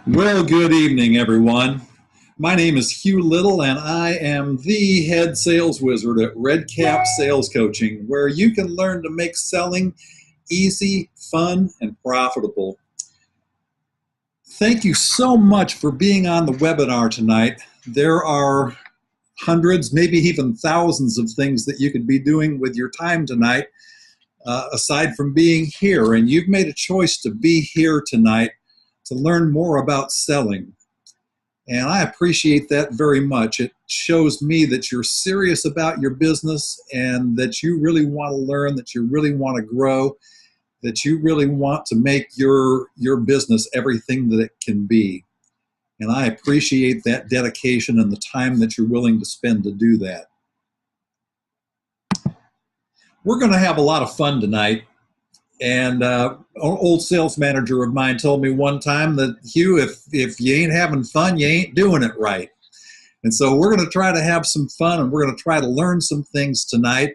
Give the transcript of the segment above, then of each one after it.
Well, good evening, everyone. My name is Hugh Liddle, and I am the head sales wizard at Red Cap Sales Coaching, where you can learn to make selling easy, fun, and profitable. Thank you so much for being on the webinar tonight. There are hundreds, maybe even thousands of things that you could be doing with your time tonight, aside from being here. And you've made a choice to be here tonight to learn more about selling. And I appreciate that very much. It shows me that you're serious about your business and that you really want to learn, that you really want to grow, that you really want to make your business everything that it can be. And I appreciate that dedication and the time that you're willing to spend to do that. We're going to have a lot of fun tonight. And an old sales manager of mine told me one time that, Hugh, if you ain't having fun, you ain't doing it right. And so we're going to try to have some fun, and we're going to try to learn some things tonight.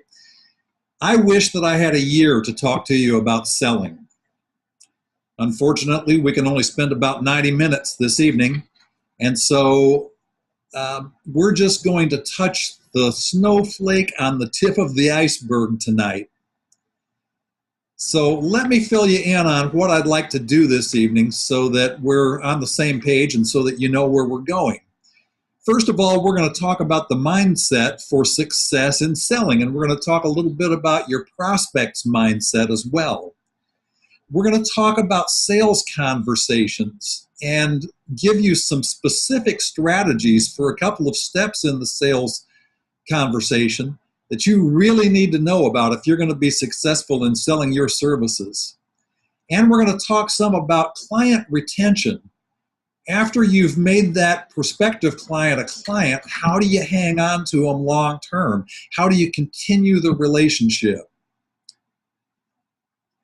I wish that I had a year to talk to you about selling. Unfortunately, we can only spend about 90 minutes this evening. And so we're just going to touch the snowflake on the tip of the iceberg tonight. So let me fill you in on what I'd like to do this evening so that we're on the same page and so that you know where we're going. First of all, we're going to talk about the mindset for success in selling, and we're going to talk a little bit about your prospect's mindset as well. We're going to talk about sales conversations and give you some specific strategies for a couple of steps in the sales conversation that you really need to know about if you're going to be successful in selling your services. And we're going to talk some about client retention. After you've made that prospective client a client, how do you hang on to them long term? How do you continue the relationship?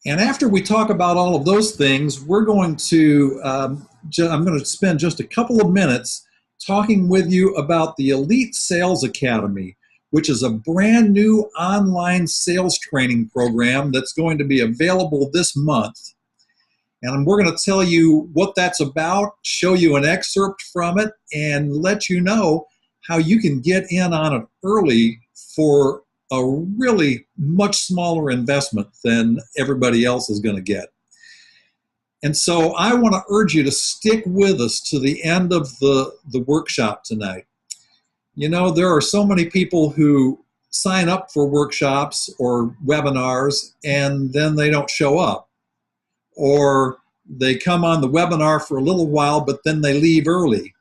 And after we talk about all of those things, we're going to, I'm going to spend just a couple of minutes talking with you about the Elite Sales Academy, which is a brand new online sales training program that's going to be available this month. And we're going to tell you what that's about, show you an excerpt from it, and let you know how you can get in on it early for a really much smaller investment than everybody else is going to get. And so I want to urge you to stick with us to the end of the workshop tonight. You know, there are so many people who sign up for workshops or webinars and then they don't show up. Or they come on the webinar for a little while, but then they leave early.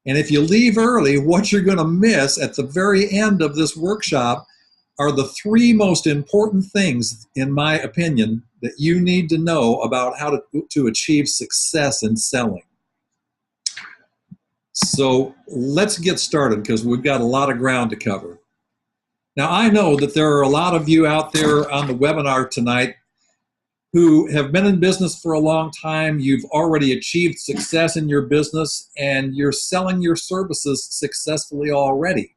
And if you leave early, what you're going to miss at the very end of this workshop are the three most important things, in my opinion, that you need to know about how to achieve success in selling. So let's get started because we've got a lot of ground to cover. Now, I know that there are a lot of you out there on the webinar tonight who have been in business for a long time. You've already achieved success in your business and you're selling your services successfully already.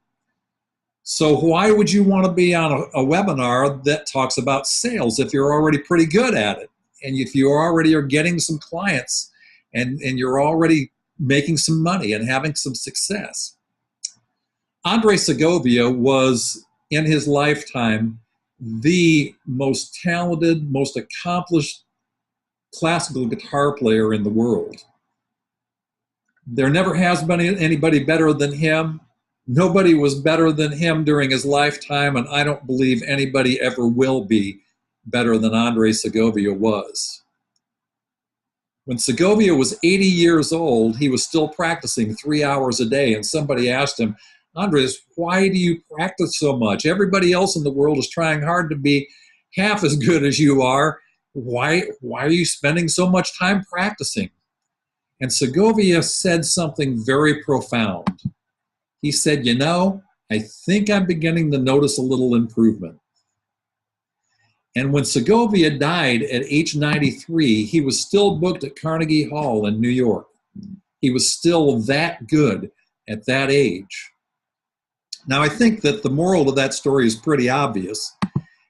So why would you want to be on a webinar that talks about sales if you're already pretty good at it? And if you already are getting some clients and you're already making some money and having some success. Andre Segovia was, in his lifetime, the most talented, most accomplished classical guitar player in the world. There never has been anybody better than him. Nobody was better than him during his lifetime, and I don't believe anybody ever will be better than Andre Segovia was. When Segovia was 80 years old, he was still practicing 3 hours a day, and somebody asked him, Andres, why do you practice so much? Everybody else in the world is trying hard to be half as good as you are. Why are you spending so much time practicing? And Segovia said something very profound. He said, you know, I think I'm beginning to notice a little improvement. And when Segovia died at age 93, he was still booked at Carnegie Hall in New York. He was still that good at that age. Now, I think that the moral of that story is pretty obvious,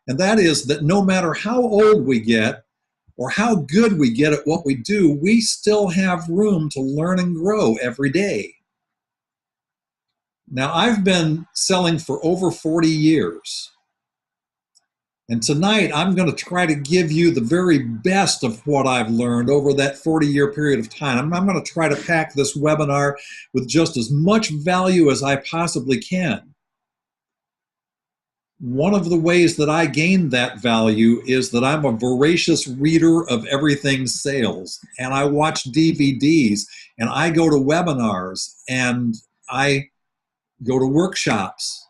and that is that no matter how old we get, or how good we get at what we do, we still have room to learn and grow every day. Now, I've been selling for over 40 years. And tonight, I'm going to try to give you the very best of what I've learned over that 40-year period of time. I'm going to try to pack this webinar with just as much value as I possibly can. One of the ways that I gain that value is that I'm a voracious reader of everything sales. And I watch DVDs, and I go to webinars, and I go to workshops.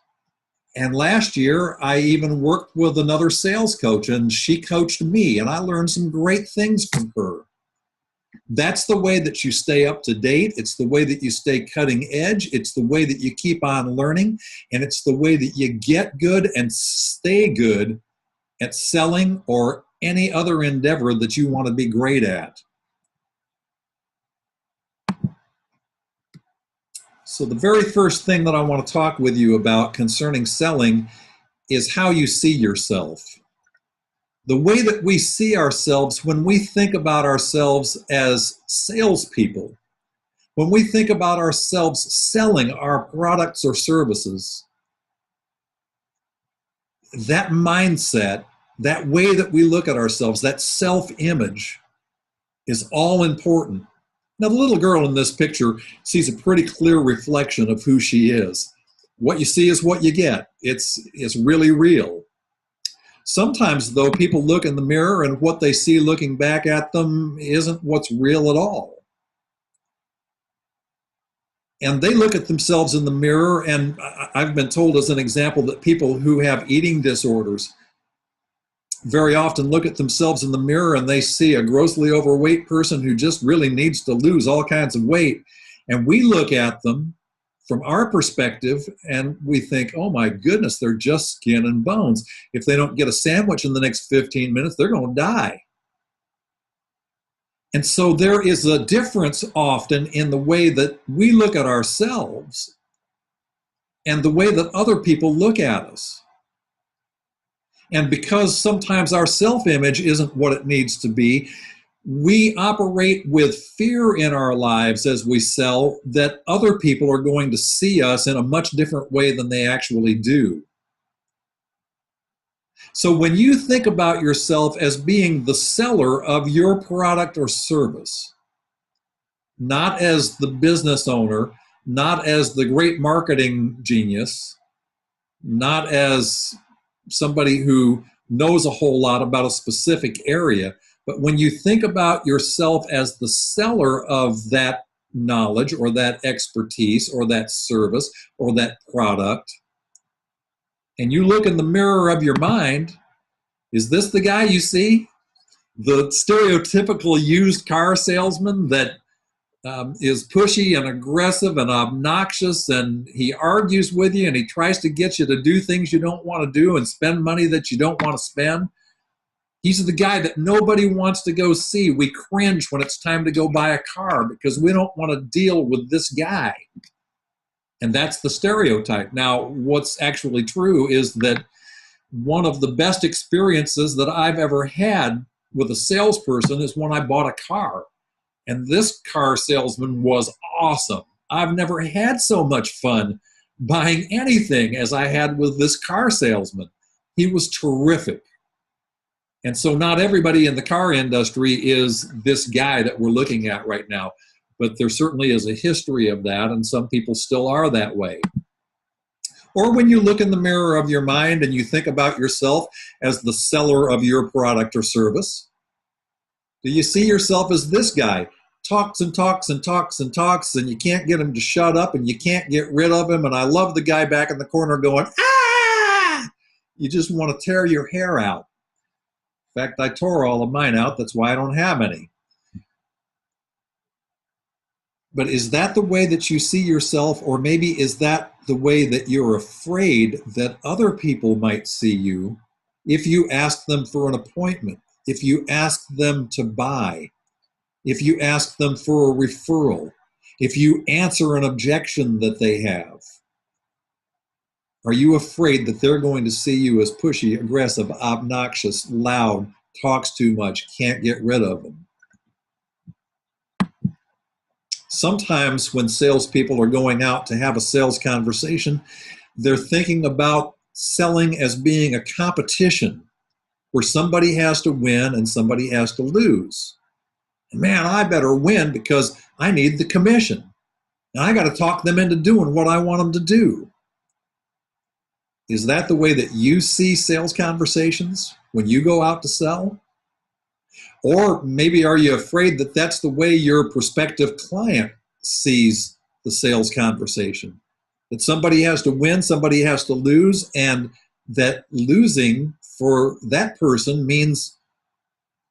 And last year, I even worked with another sales coach, and she coached me, and I learned some great things from her. That's the way that you stay up to date. It's the way that you stay cutting edge. It's the way that you keep on learning, and it's the way that you get good and stay good at selling or any other endeavor that you want to be great at. So the very first thing that I want to talk with you about concerning selling is how you see yourself. The way that we see ourselves when we think about ourselves as salespeople, when we think about ourselves selling our products or services, that mindset, that way that we look at ourselves, that self-image is all important. Now, the little girl in this picture sees a pretty clear reflection of who she is. What you see is what you get. It's really real. Sometimes, though, people look in the mirror and what they see looking back at them isn't what's real at all. And they look at themselves in the mirror, and I've been told as an example that people who have eating disorders very often look at themselves in the mirror and they see a grossly overweight person who just really needs to lose all kinds of weight. And we look at them from our perspective and we think, oh my goodness, they're just skin and bones. If they don't get a sandwich in the next 15 minutes, they're going to die. And so there is a difference often in the way that we look at ourselves and the way that other people look at us. And because sometimes our self-image isn't what it needs to be, we operate with fear in our lives as we sell that other people are going to see us in a much different way than they actually do. So when you think about yourself as being the seller of your product or service, not as the business owner, not as the great marketing genius, not as somebody who knows a whole lot about a specific area, but when you think about yourself as the seller of that knowledge or that expertise or that service or that product, and you look in the mirror of your mind, is this the guy you see? The stereotypical used car salesman that is pushy and aggressive and obnoxious, and he argues with you and he tries to get you to do things you don't want to do and spend money that you don't want to spend. He's the guy that nobody wants to go see. We cringe when it's time to go buy a car because we don't want to deal with this guy. And that's the stereotype. Now, what's actually true is that one of the best experiences that I've ever had with a salesperson is when I bought a car. And this car salesman was awesome. I've never had so much fun buying anything as I had with this car salesman. He was terrific. And so not everybody in the car industry is this guy that we're looking at right now, but there certainly is a history of that, and some people still are that way. Or when you look in the mirror of your mind and you think about yourself as the seller of your product or service, do you see yourself as this guy? Talks and talks and talks and talks, and you can't get him to shut up, and you can't get rid of him. And I love the guy back in the corner going, ah! You just want to tear your hair out. In fact, I tore all of mine out. That's why I don't have any. But is that the way that you see yourself? Or maybe is that the way that you're afraid that other people might see you if you ask them for an appointment, if you ask them to buy, if you ask them for a referral, if you answer an objection that they have? Are you afraid that they're going to see you as pushy, aggressive, obnoxious, loud, talks too much, can't get rid of them. Sometimes when salespeople are going out to have a sales conversation, they're thinking about selling as being a competition where somebody has to win and somebody has to lose. And man, I better win because I need the commission. And I got to talk them into doing what I want them to do. Is that the way that you see sales conversations when you go out to sell? Or maybe are you afraid that that's the way your prospective client sees the sales conversation? That somebody has to win, somebody has to lose, and that losing for that person means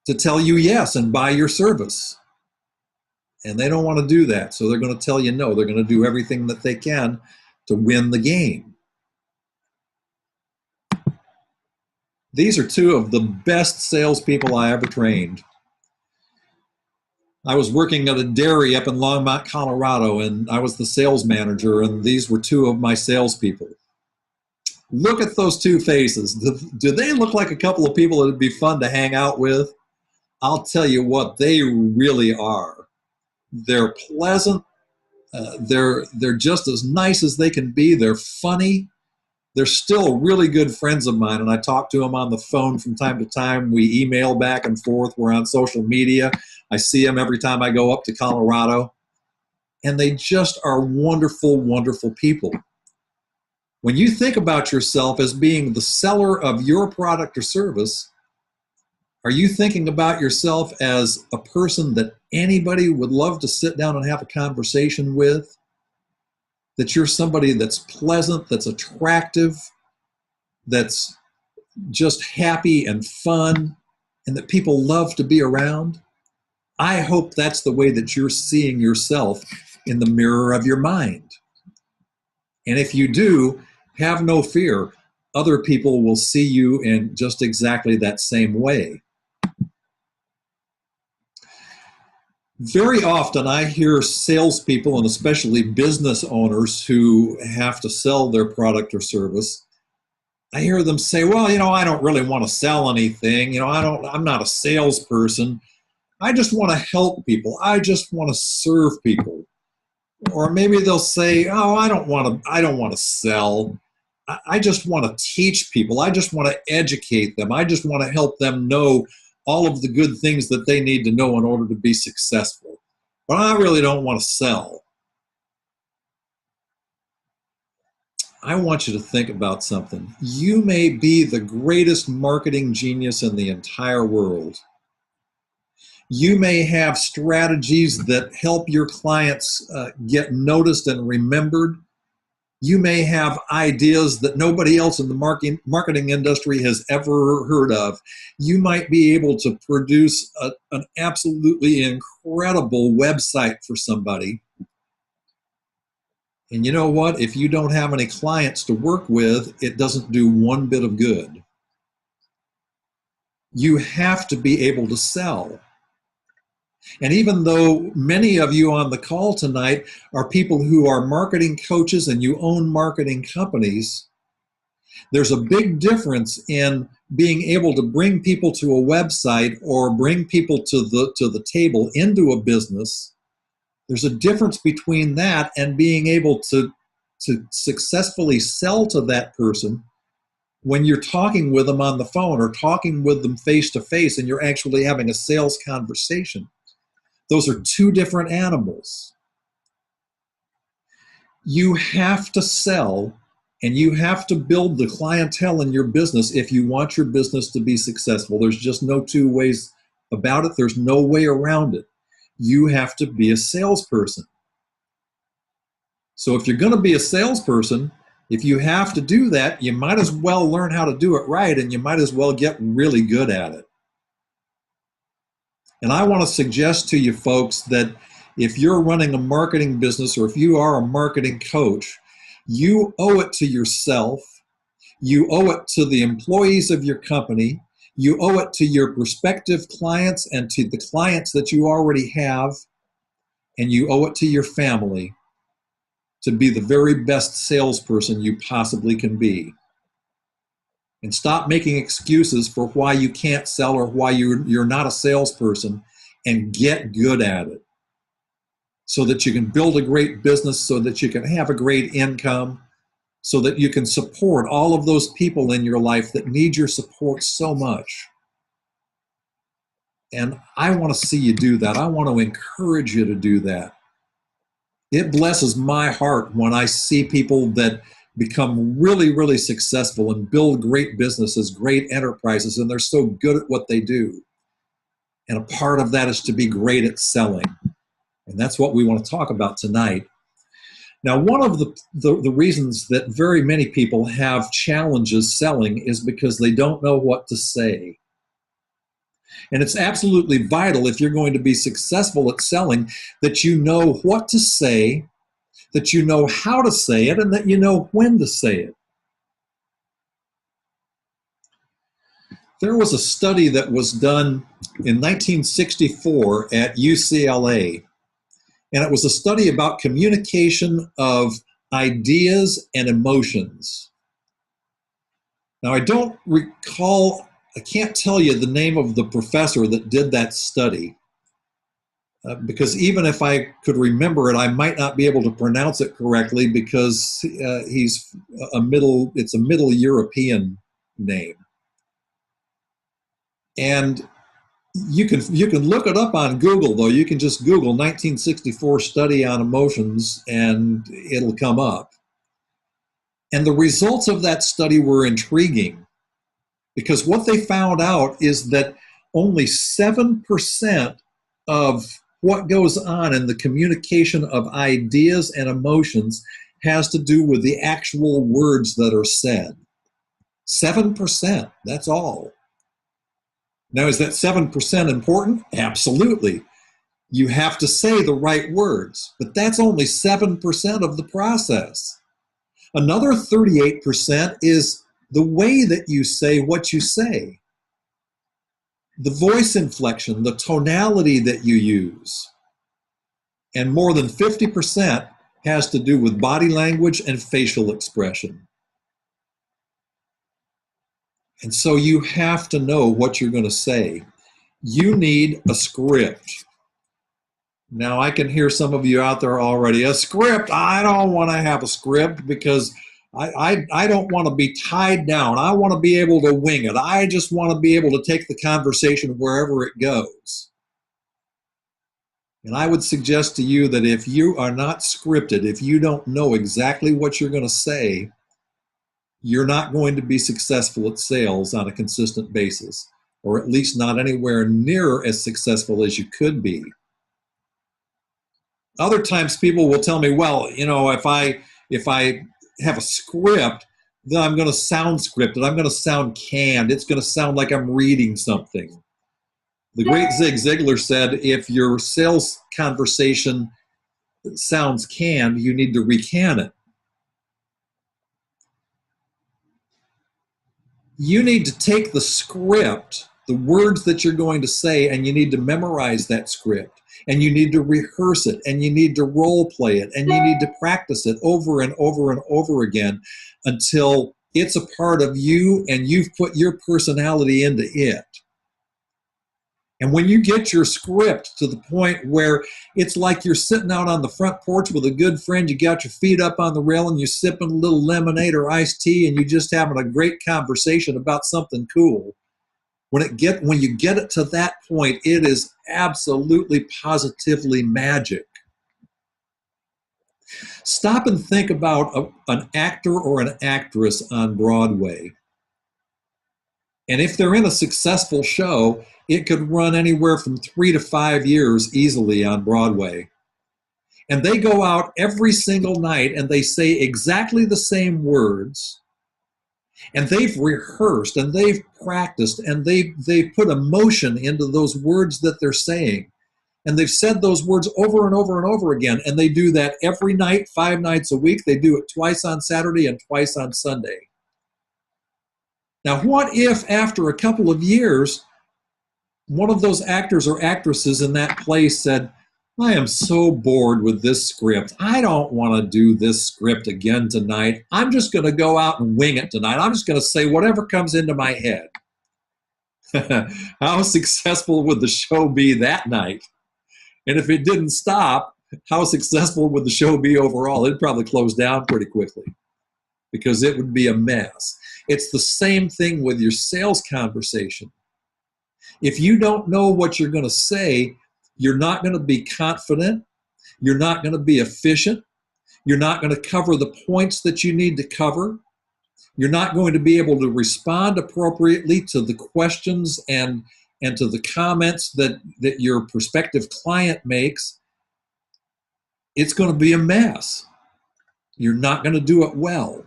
to tell you yes and buy your service. And they don't want to do that, so they're going to tell you no. They're going to do everything that they can to win the game. These are two of the best salespeople I ever trained. I was working at a dairy up in Longmont, Colorado, and I was the sales manager, and these were two of my salespeople. Look at those two faces. Do they look like a couple of people that would be fun to hang out with? I'll tell you what, they really are. They're pleasant. They're just as nice as they can be. They're funny. They're still really good friends of mine, and I talk to them on the phone from time to time. We email back and forth. We're on social media. I see them every time I go up to Colorado, and they just are wonderful, wonderful people. When you think about yourself as being the seller of your product or service, are you thinking about yourself as a person that anybody would love to sit down and have a conversation with? That you're somebody that's pleasant, that's attractive, that's just happy and fun, and that people love to be around? I hope that's the way that you're seeing yourself in the mirror of your mind. And if you do, have no fear. Other people will see you in just exactly that same way. Very often I hear salespeople, and especially business owners who have to sell their product or service, I hear them say, well, I don't really want to sell anything. I'm not a salesperson. I just want to help people. I just want to serve people. Or maybe they'll say, oh, I don't want to sell. I just want to teach people. I just want to educate them. I just want to help them know all of the good things that they need to know in order to be successful. But I really don't want to sell. I want you to think about something. You may be the greatest marketing genius in the entire world. You may have strategies that help your clients get noticed and remembered. You may have ideas that nobody else in the marketing industry has ever heard of. You might be able to produce an absolutely incredible website for somebody. And you know what? If you don't have any clients to work with, it doesn't do one bit of good. You have to be able to sell. And even though many of you on the call tonight are people who are marketing coaches and you own marketing companies, there's a big difference in being able to bring people to a website or bring people to the table into a business. There's a difference between that and being able to successfully sell to that person when you're talking with them on the phone or talking with them face to face and you're actually having a sales conversation. Those are two different animals. You have to sell and you have to build the clientele in your business if you want your business to be successful. There's just no two ways about it. There's no way around it. You have to be a salesperson. So if you're going to be a salesperson, if you have to do that, you might as well learn how to do it right, and you might as well get really good at it. And I want to suggest to you folks that if you're running a marketing business or if you are a marketing coach, you owe it to yourself, you owe it to the employees of your company, you owe it to your prospective clients and to the clients that you already have, and you owe it to your family to be the very best salesperson you possibly can be. And stop making excuses for why you can't sell or why you're not a salesperson, and get good at it so that you can build a great business, so that you can have a great income, so that you can support all of those people in your life that need your support so much. And I want to see you do that. I want to encourage you to do that. It blesses my heart when I see people that become really, really successful and build great businesses, great enterprises, and they're so good at what they do. And a part of that is to be great at selling. And that's what we want to talk about tonight. Now, one of the reasons that very many people have challenges selling is because they don't know what to say. And it's absolutely vital, if you're going to be successful at selling, that you know what to say, that you know how to say it, and that you know when to say it. There was a study that was done in 1964 at UCLA, and it was a study about communication of ideas and emotions. Now, I don't recall, I can't tell you the name of the professor that did that study, because even if I could remember it, I might not be able to pronounce it correctly, because it's a Middle European name. And you can look it up on Google, though. You can just Google 1964 study on emotions and it'll come up. And the results of that study were intriguing, because what they found out is that only 7% of what goes on in the communication of ideas and emotions has to do with the actual words that are said. 7%, that's all. Now, is that 7% important? Absolutely. You have to say the right words, but that's only 7% of the process. Another 38% is the way that you say what you say. The voice inflection, the tonality that you use. And more than 50% has to do with body language and facial expression. And so you have to know what you're going to say. You need a script. Now, I can hear some of you out there already. A script? I don't want to have a script, because I don't want to be tied down. I want to be able to wing it. I just want to be able to take the conversation wherever it goes. And I would suggest to you that if you are not scripted, if you don't know exactly what you're going to say, you're not going to be successful at sales on a consistent basis, or at least not anywhere near as successful as you could be. Other times people will tell me, well, if I have a script, then I'm going to sound scripted. I'm going to sound canned. It's going to sound like I'm reading something. The great Zig Ziglar said, if your sales conversation sounds canned, you need to recant it. You need to take the script, the words that you're going to say, and you need to memorize that script, and you need to rehearse it, and you need to role play it, and you need to practice it over and over and over again until it's a part of you and you've put your personality into it. And when you get your script to the point where it's like you're sitting out on the front porch with a good friend, you got your feet up on the rail and you're sipping a little lemonade or iced tea and you're just having a great conversation about something cool. When you get it to that point, it is absolutely positively magic. Stop and think about an actor or an actress on Broadway. And if they're in a successful show, it could run anywhere from 3 to 5 years easily on Broadway. And they go out every single night and they say exactly the same words. And they've rehearsed and they've practiced and they've put emotion into those words that they're saying. And they've said those words over and over and over again. And they do that every night, 5 nights a week. They do it twice on Saturday and twice on Sunday. Now, what if after a couple of years, one of those actors or actresses in that play said, I am so bored with this script. I don't want to do this script again tonight. I'm just going to go out and wing it tonight. I'm just going to say whatever comes into my head. How successful would the show be that night? And if it didn't stop, how successful would the show be overall? It'd probably close down pretty quickly because it would be a mess. It's the same thing with your sales conversation. If you don't know what you're going to say, you're not going to be confident. You're not going to be efficient. You're not going to cover the points that you need to cover. You're not going to be able to respond appropriately to the questions and to the comments that your prospective client makes. It's going to be a mess. You're not going to do it well.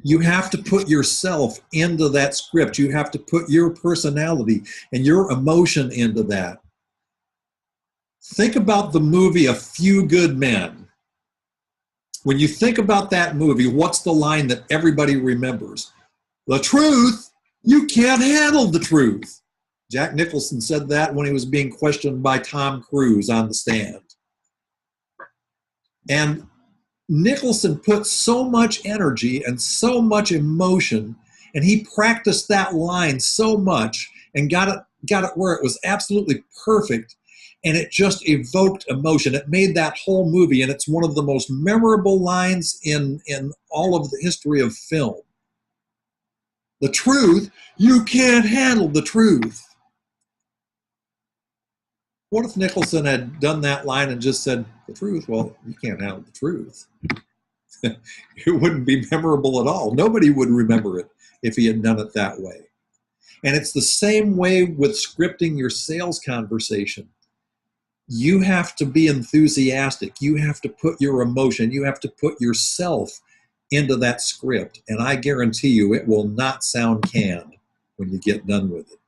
You have to put yourself into that script. You have to put your personality and your emotion into that. Think about the movie A Few Good Men. When you think about that movie, what's the line that everybody remembers? The truth, you can't handle the truth. Jack Nicholson said that when he was being questioned by Tom Cruise on the stand. And Nicholson put so much energy and so much emotion, and he practiced that line so much and got it where it was absolutely perfect, and it just evoked emotion. It made that whole movie, and it's one of the most memorable lines in all of the history of film. The truth, you can't handle the truth. What if Nicholson had done that line and just said, the truth? Well, you can't handle the truth. It wouldn't be memorable at all. Nobody would remember it if he had done it that way. And it's the same way with scripting your sales conversation. You have to be enthusiastic. You have to put your emotion, you have to put yourself into that script. And I guarantee you it will not sound canned when you get done with it.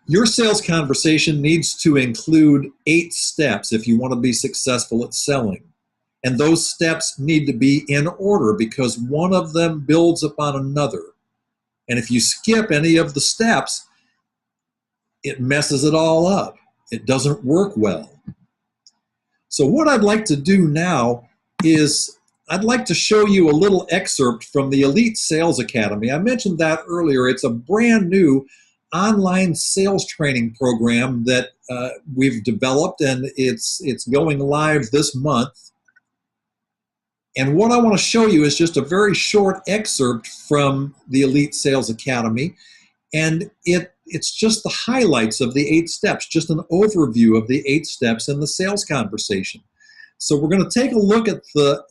Your sales conversation needs to include 8 steps if you want to be successful at selling. And those steps need to be in order because one of them builds upon another. And if you skip any of the steps, it messes it all up. It doesn't work well. So what I'd like to do now is I'd like to show you a little excerpt from the Elite Sales Academy. I mentioned that earlier. It's a brand new online sales training program that we've developed, and it's going live this month. And what I want to show you is just a very short excerpt from the Elite Sales Academy, and it's just the highlights of the 8 steps, just an overview of the 8 steps in the sales conversation. So we're going to take a look at the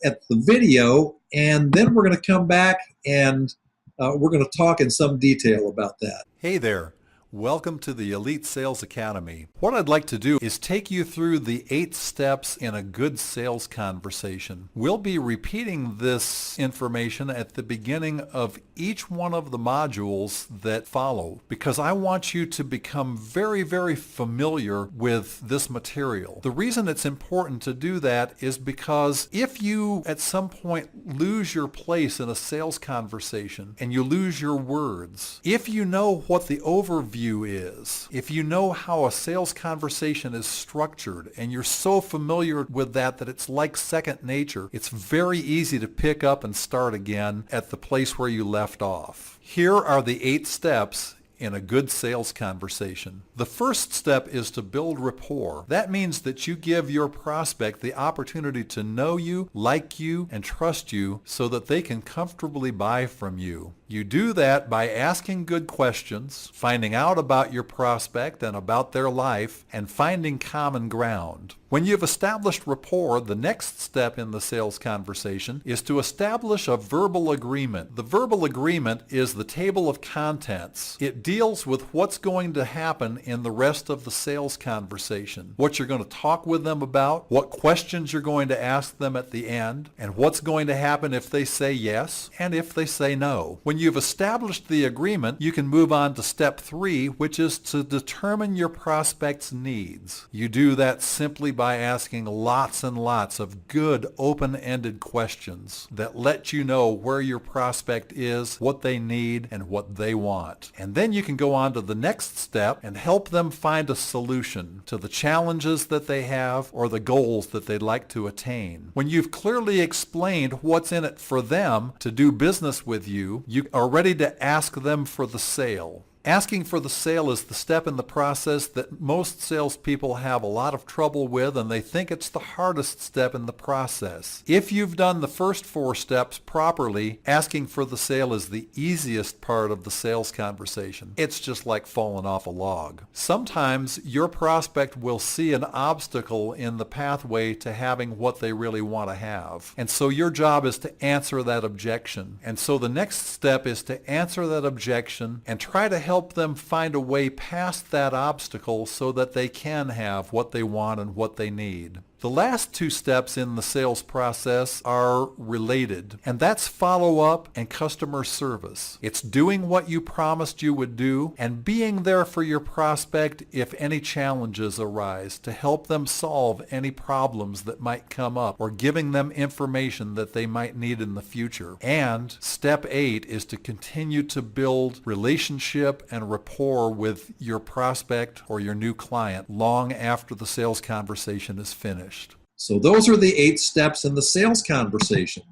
video, and then we're going to come back and we're going to talk in some detail about that. Hey there. Welcome to the Elite Sales Academy. What I'd like to do is take you through the 8 steps in a good sales conversation. We'll be repeating this information at the beginning of each one of the modules that follow because I want you to become very, very familiar with this material. The reason it's important to do that is because if you at some point lose your place in a sales conversation and you lose your words, if you know what the overview is, if you know how a sales conversation is structured and you're so familiar with that it's like second nature, it's very easy to pick up and start again at the place where you left off. Here are the 8 steps in a good sales conversation. The first step is to build rapport. That means that you give your prospect the opportunity to know you, like you, and trust you so that they can comfortably buy from you. You do that by asking good questions, finding out about your prospect and about their life, and finding common ground. When you've established rapport, the next step in the sales conversation is to establish a verbal agreement. The verbal agreement is the table of contents. It deals with what's going to happen in the rest of the sales conversation, what you're going to talk with them about, what questions you're going to ask them at the end, and what's going to happen if they say yes and if they say no. When When you've established the agreement, you can move on to step 3, which is to determine your prospect's needs. You do that simply by asking lots and lots of good open-ended questions that let you know where your prospect is, what they need, and what they want. And then you can go on to the next step and help them find a solution to the challenges that they have or the goals that they'd like to attain. When you've clearly explained what's in it for them to do business with you, you are ready to ask them for the sale. Asking for the sale is the step in the process that most salespeople have a lot of trouble with, and they think it's the hardest step in the process. If you've done the first 4 steps properly, asking for the sale is the easiest part of the sales conversation. It's just like falling off a log. Sometimes your prospect will see an obstacle in the pathway to having what they really want to have. And so your job is to answer that objection. And so the next step is to answer that objection and try to help them find a way past that obstacle so that they can have what they want and what they need. The last 2 steps in the sales process are related, and that's follow-up and customer service. It's doing what you promised you would do and being there for your prospect if any challenges arise to help them solve any problems that might come up, or giving them information that they might need in the future. And step 8 is to continue to build relationship and rapport with your prospect or your new client long after the sales conversation is finished. So those are the 8 steps in the sales conversation.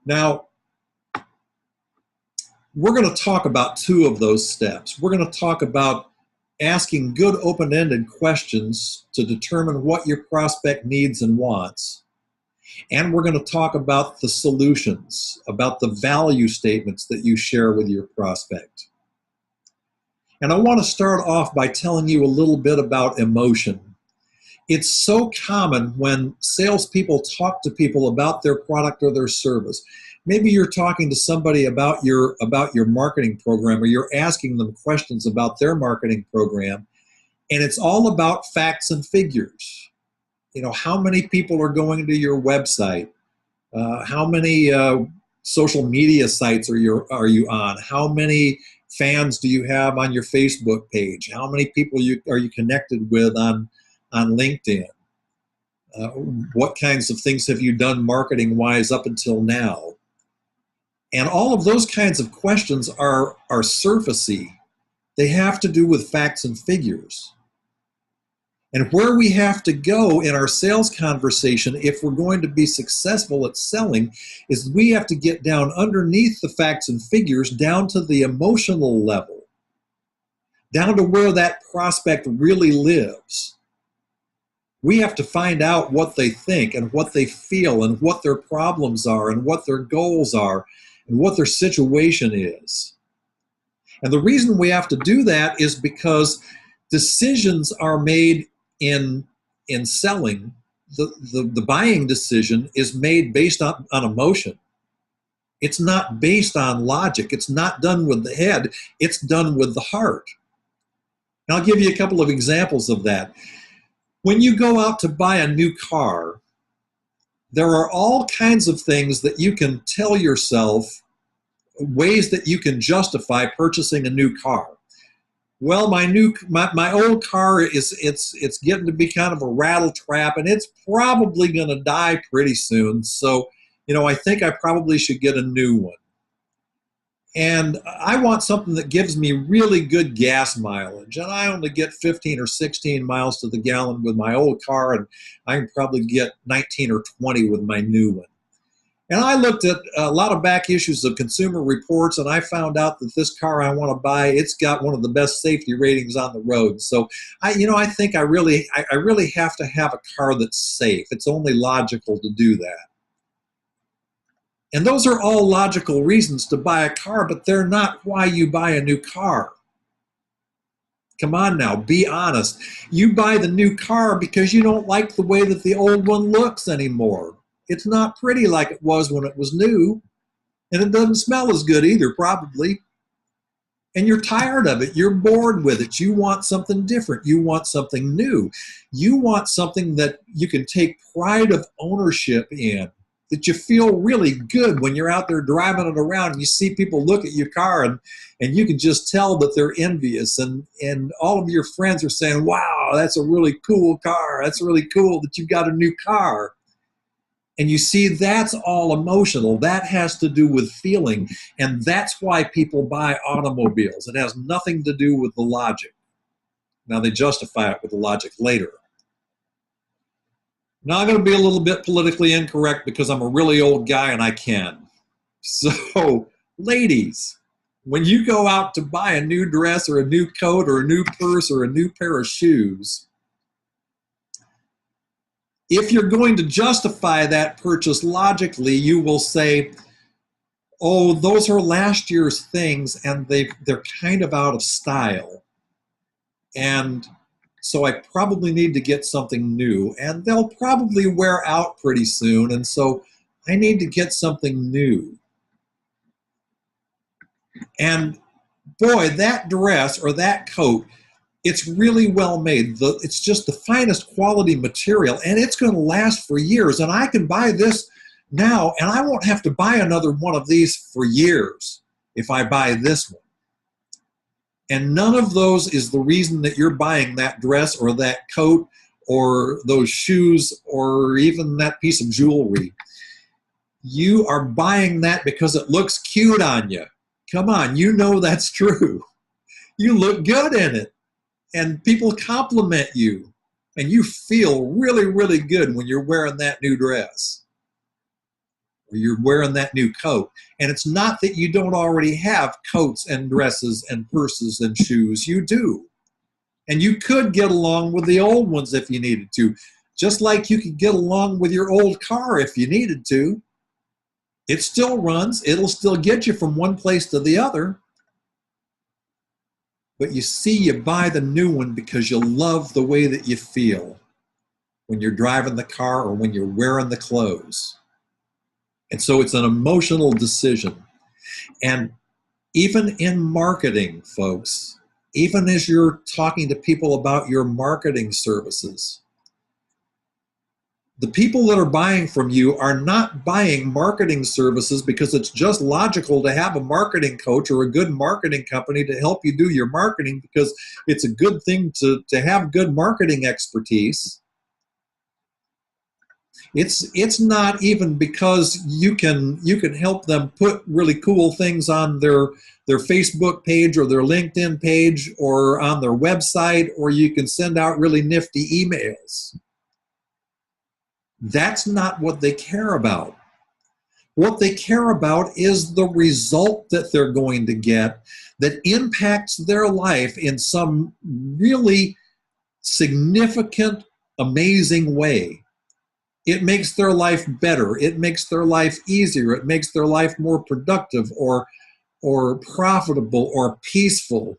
Now, we're going to talk about 2 of those steps. We're going to talk about asking good open-ended questions to determine what your prospect needs and wants. And we're going to talk about the solutions, about the value statements that you share with your prospect. And I want to start off by telling you a little bit about emotion. It's so common when salespeople talk to people about their product or their service. Maybe you're talking to somebody about your marketing program, or you're asking them questions about their marketing program, and it's all about facts and figures. You know, how many people are going to your website? How many social media sites are you on? How many fans do you have on your Facebook page? How many people are you connected with on LinkedIn? What kinds of things have you done marketing-wise up until now? And all of those kinds of questions are surfacey. They have to do with facts and figures. And where we have to go in our sales conversation, if we're going to be successful at selling, is we have to get down underneath the facts and figures, down to the emotional level, down to where that prospect really lives. We have to find out what they think and what they feel and what their problems are and what their goals are and what their situation is. And the reason we have to do that is because decisions are made in selling. The buying decision is made based on emotion. It's not based on logic. It's not done with the head. It's done with the heart. And I'll give you a couple of examples of that. When you go out to buy a new car, there are all kinds of things that you can tell yourself, ways that you can justify purchasing a new car. Well, my old car it's getting to be kind of a rattle trap, and it's probably going to die pretty soon. So, I think I probably should get a new one. And I want something that gives me really good gas mileage. And I only get 15 or 16 miles to the gallon with my old car, and I can probably get 19 or 20 with my new one. And I looked at a lot of back issues of Consumer Reports, and I found out that this car I want to buy, it's got one of the best safety ratings on the road. So I think I really have to have a car that's safe. It's only logical to do that. And those are all logical reasons to buy a car, but they're not why you buy a new car. Come on now, be honest. You buy the new car because you don't like the way that the old one looks anymore. It's not pretty like it was when it was new, and it doesn't smell as good either, probably. And you're tired of it. You're bored with it. You want something different. You want something new. You want something that you can take pride of ownership in. that you feel really good when you're out there driving it around and you see people look at your car and you can just tell that they're envious, and all of your friends are saying, wow, that's a really cool car. That's really cool that you've got a new car. And you see, that's all emotional. That has to do with feeling. And that's why people buy automobiles. It has nothing to do with the logic. Now, they justify it with the logic later. Now, I'm going to be a little bit politically incorrect because I'm a really old guy and I can. So, ladies, when you go out to buy a new dress or a new coat or a new purse or a new pair of shoes, if you're going to justify that purchase logically, you will say, oh, those are last year's things and they're kind of out of style. And so I probably need to get something new, and they'll probably wear out pretty soon, and so I need to get something new. And boy, that dress or that coat, it's really well made. It's just the finest quality material, and it's going to last for years. And I can buy this now, and I won't have to buy another one of these for years if I buy this one. And none of those is the reason that you're buying that dress or that coat or those shoes or even that piece of jewelry. You are buying that because it looks cute on you. Come on, you know that's true. You look good in it, and people compliment you, and you feel really, really good when you're wearing that new dress or you're wearing that new coat. And it's not that you don't already have coats and dresses and purses and shoes. You do. And you could get along with the old ones if you needed to, just like you could get along with your old car if you needed to. It still runs. It'll still get you from one place to the other. But you see, you buy the new one because you love the way that you feel when you're driving the car or when you're wearing the clothes. And so it's an emotional decision. And even in marketing, folks, even as you're talking to people about your marketing services, the people that are buying from you are not buying marketing services because it's just logical to have a marketing coach or a good marketing company to help you do your marketing, because it's a good thing to have good marketing expertise. It's not even because you can help them put really cool things on their Facebook page or their LinkedIn page or on their website, or you can send out really nifty emails. That's not what they care about. What they care about is the result that they're going to get that impacts their life in some really significant, amazing way. It makes their life better. It makes their life easier. It makes their life more productive or profitable or peaceful.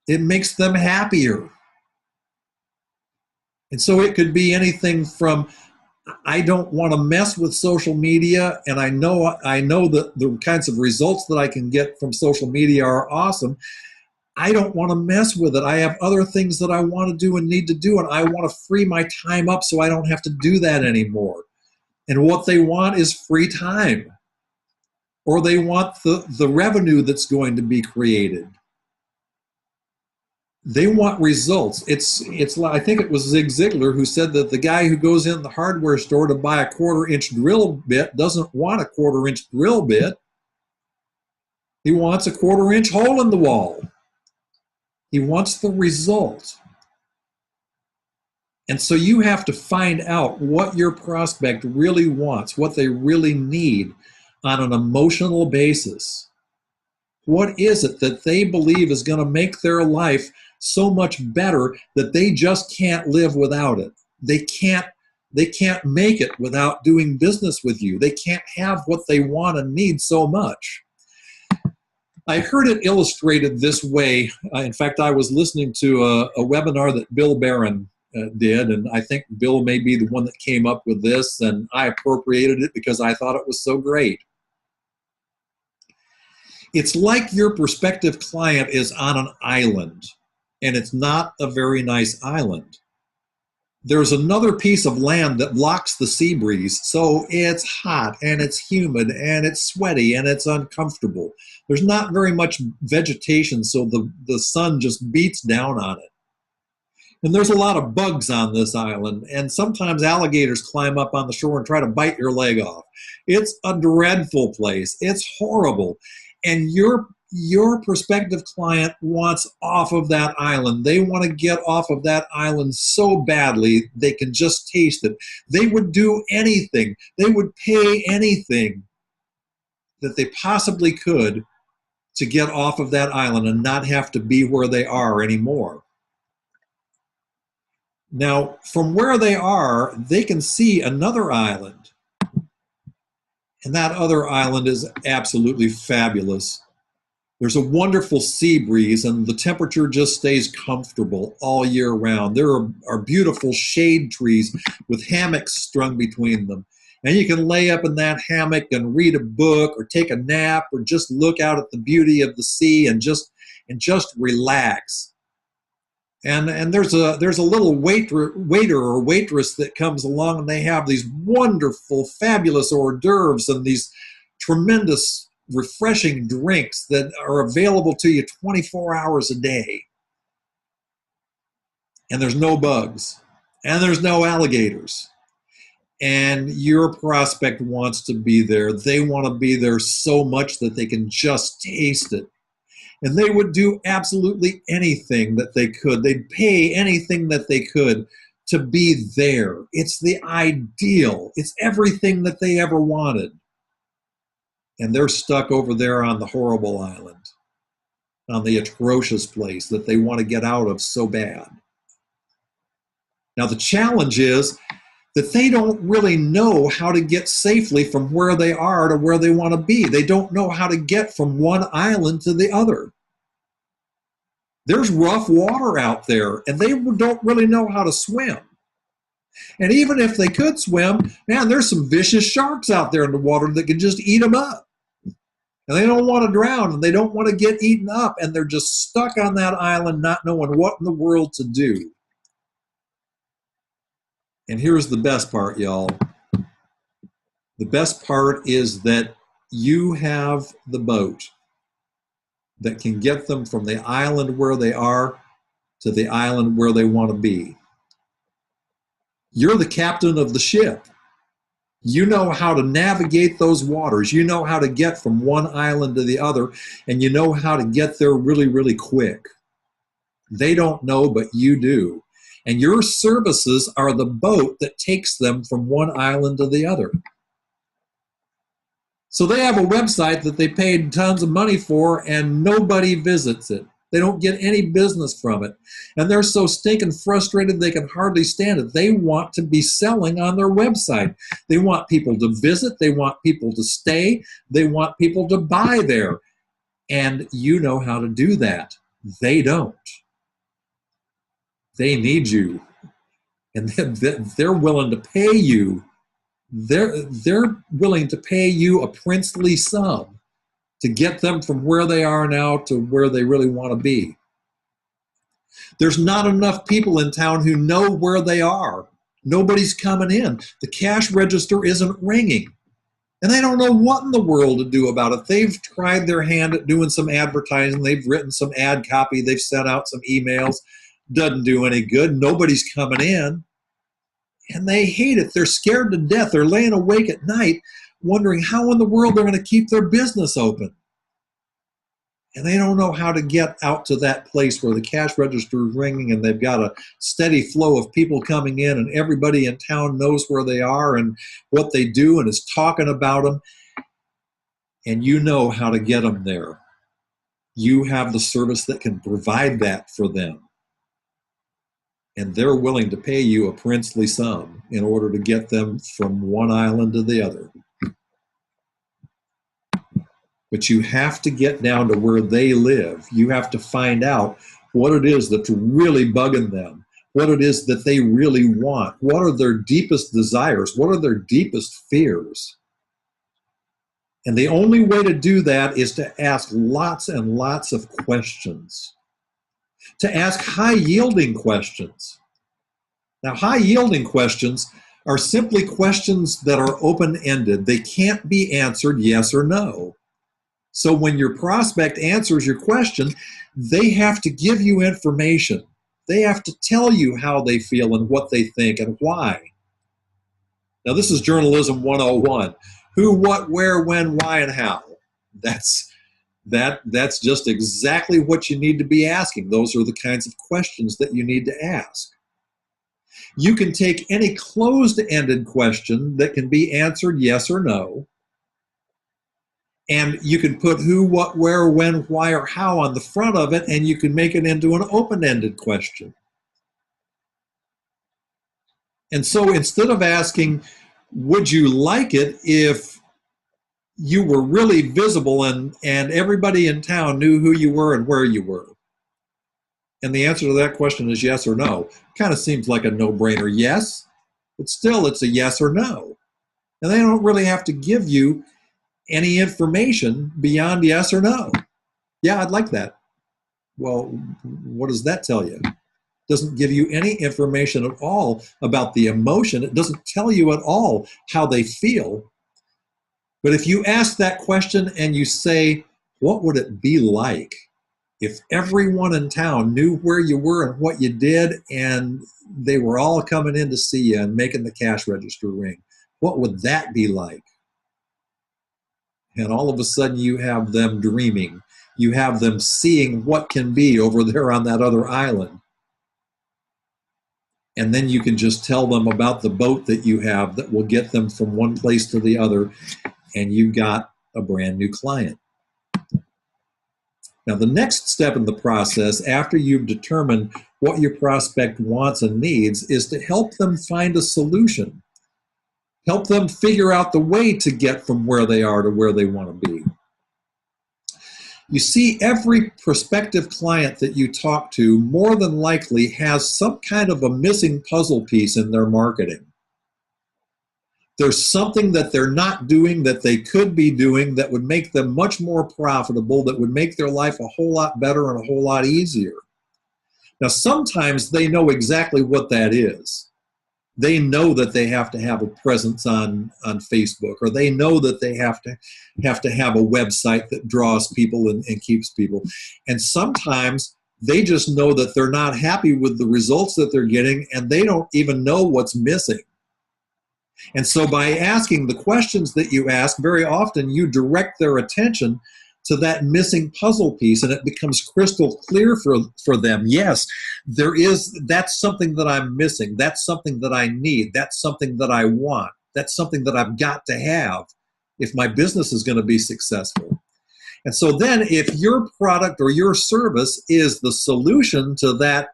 It makes them happier. And so it could be anything from, I don't want to mess with social media, and I know that the kinds of results that I can get from social media are awesome. I don't want to mess with it. I have other things that I want to do and need to do, and I want to free my time up so I don't have to do that anymore. And what they want is free time, or they want the revenue that's going to be created. They want results. It's I think it was Zig Ziglar who said that the guy who goes in the hardware store to buy a 1/4-inch drill bit doesn't want a 1/4-inch drill bit. He wants a 1/4-inch hole in the wall. He wants the result. And so you have to find out what your prospect really wants, what they really need on an emotional basis. What is it that they believe is going to make their life so much better that they just can't live without it? They can't make it without doing business with you. They can't have what they want and need so much. I heard it illustrated this way. In fact, I was listening to a webinar that Bill Barron did, and I think Bill may be the one that came up with this, and I appropriated it because I thought it was so great. It's like your prospective client is on an island, and it's not a very nice island. there's another piece of land that blocks the sea breeze. So it's hot and it's humid and it's sweaty and it's uncomfortable. There's not very much vegetation, so the sun just beats down on it. And there's a lot of bugs on this island, and sometimes alligators climb up on the shore and try to bite your leg off. It's a dreadful place. It's horrible. And your prospective client wants off of that island. They want to get off of that island so badly they can just taste it. They would do anything. They would pay anything that they possibly could to get off of that island and not have to be where they are anymore. Now, from where they are, they can see another island. And that other island is absolutely fabulous. There's a wonderful sea breeze, and the temperature just stays comfortable all year round. There are beautiful shade trees with hammocks strung between them. And you can lay up in that hammock and read a book or take a nap or just look out at the beauty of the sea and just relax. And there's a little waiter or waitress that comes along, and they have these wonderful, fabulous hors d'oeuvres and these tremendous, refreshing drinks that are available to you 24 hours a day. And there's no bugs, and there's no alligators. And your prospect wants to be there. They want to be there so much that they can just taste it. And they would do absolutely anything that they could. They'd pay anything that they could to be there. It's the ideal. It's everything that they ever wanted. And they're stuck over there on the horrible island, on the atrocious place that they want to get out of so bad. Now, the challenge is that they don't really know how to get safely from where they are to where they want to be. They don't know how to get from one island to the other. There's rough water out there, and they don't really know how to swim. And even if they could swim, man, there's some vicious sharks out there in the water that can just eat them up. And they don't want to drown, and they don't want to get eaten up, and they're just stuck on that island not knowing what in the world to do. And here's the best part, y'all. The best part is that you have the boat that can get them from the island where they are to the island where they want to be. You're the captain of the ship. You know how to navigate those waters. You know how to get from one island to the other, and you know how to get there really, really quick. They don't know, but you do. And your services are the boat that takes them from one island to the other. So they have a website that they paid tons of money for, and nobody visits it. They don't get any business from it. And they're so stinking frustrated they can hardly stand it. They want to be selling on their website. They want people to visit. They want people to stay. They want people to buy there. And you know how to do that. They don't. They need you, and they're willing to pay you. They're willing to pay you a princely sum to get them from where they are now to where they really want to be. There's not enough people in town who know where they are. Nobody's coming in. The cash register isn't ringing, and they don't know what in the world to do about it. They've tried their hand at doing some advertising. They've written some ad copy. They've sent out some emails. Doesn't do any good. Nobody's coming in. And they hate it. They're scared to death. They're laying awake at night wondering how in the world they're going to keep their business open. And they don't know how to get out to that place where the cash register is ringing and they've got a steady flow of people coming in and everybody in town knows where they are and what they do and is talking about them. And you know how to get them there. You have the service that can provide that for them. And they're willing to pay you a princely sum in order to get them from one island to the other. But you have to get down to where they live. You have to find out what it is that's really bugging them, what it is that they really want, what are their deepest desires, what are their deepest fears. And the only way to do that is to ask lots and lots of questions. To ask high-yielding questions. Now, high-yielding questions are simply questions that are open-ended. They can't be answered yes or no. So when your prospect answers your question, they have to give you information. They have to tell you how they feel and what they think and why. Now, this is Journalism 101. Who, what, where, when, why, and how. That's just exactly what you need to be asking. Those are the kinds of questions that you need to ask. You can take any closed-ended question that can be answered yes or no, and you can put who, what, where, when, why, or how on the front of it, and you can make it into an open-ended question. And so instead of asking, would you like it if you were really visible and everybody in town knew who you were and where you were? And the answer to that question is yes or no. Kind of seems like a no-brainer yes, but still it's a yes or no. And they don't really have to give you any information beyond yes or no. Yeah, I'd like that. Well, what does that tell you? It doesn't give you any information at all about the emotion. It doesn't tell you at all how they feel. But if you ask that question and you say, what would it be like if everyone in town knew where you were and what you did, and they were all coming in to see you and making the cash register ring? What would that be like? And all of a sudden you have them dreaming. You have them seeing what can be over there on that other island. And then you can just tell them about the boat that you have that will get them from one place to the other, and you've got a brand new client. Now, the next step in the process, after you've determined what your prospect wants and needs, is to help them find a solution. Help them figure out the way to get from where they are to where they want to be. You see, every prospective client that you talk to more than likely has some kind of a missing puzzle piece in their marketing. There's something that they're not doing that they could be doing that would make them much more profitable, that would make their life a whole lot better and a whole lot easier. Now, sometimes they know exactly what that is. They know that they have to have a presence on Facebook, or they know that they have to have a website that draws people and keeps people. And sometimes they just know that they're not happy with the results that they're getting, and they don't even know what's missing. And so by asking the questions that you ask, very often you direct their attention to that missing puzzle piece, and it becomes crystal clear for them. Yes, that's something that I'm missing. That's something that I need. That's something that I want. That's something that I've got to have if my business is going to be successful. And so then if your product or your service is the solution to that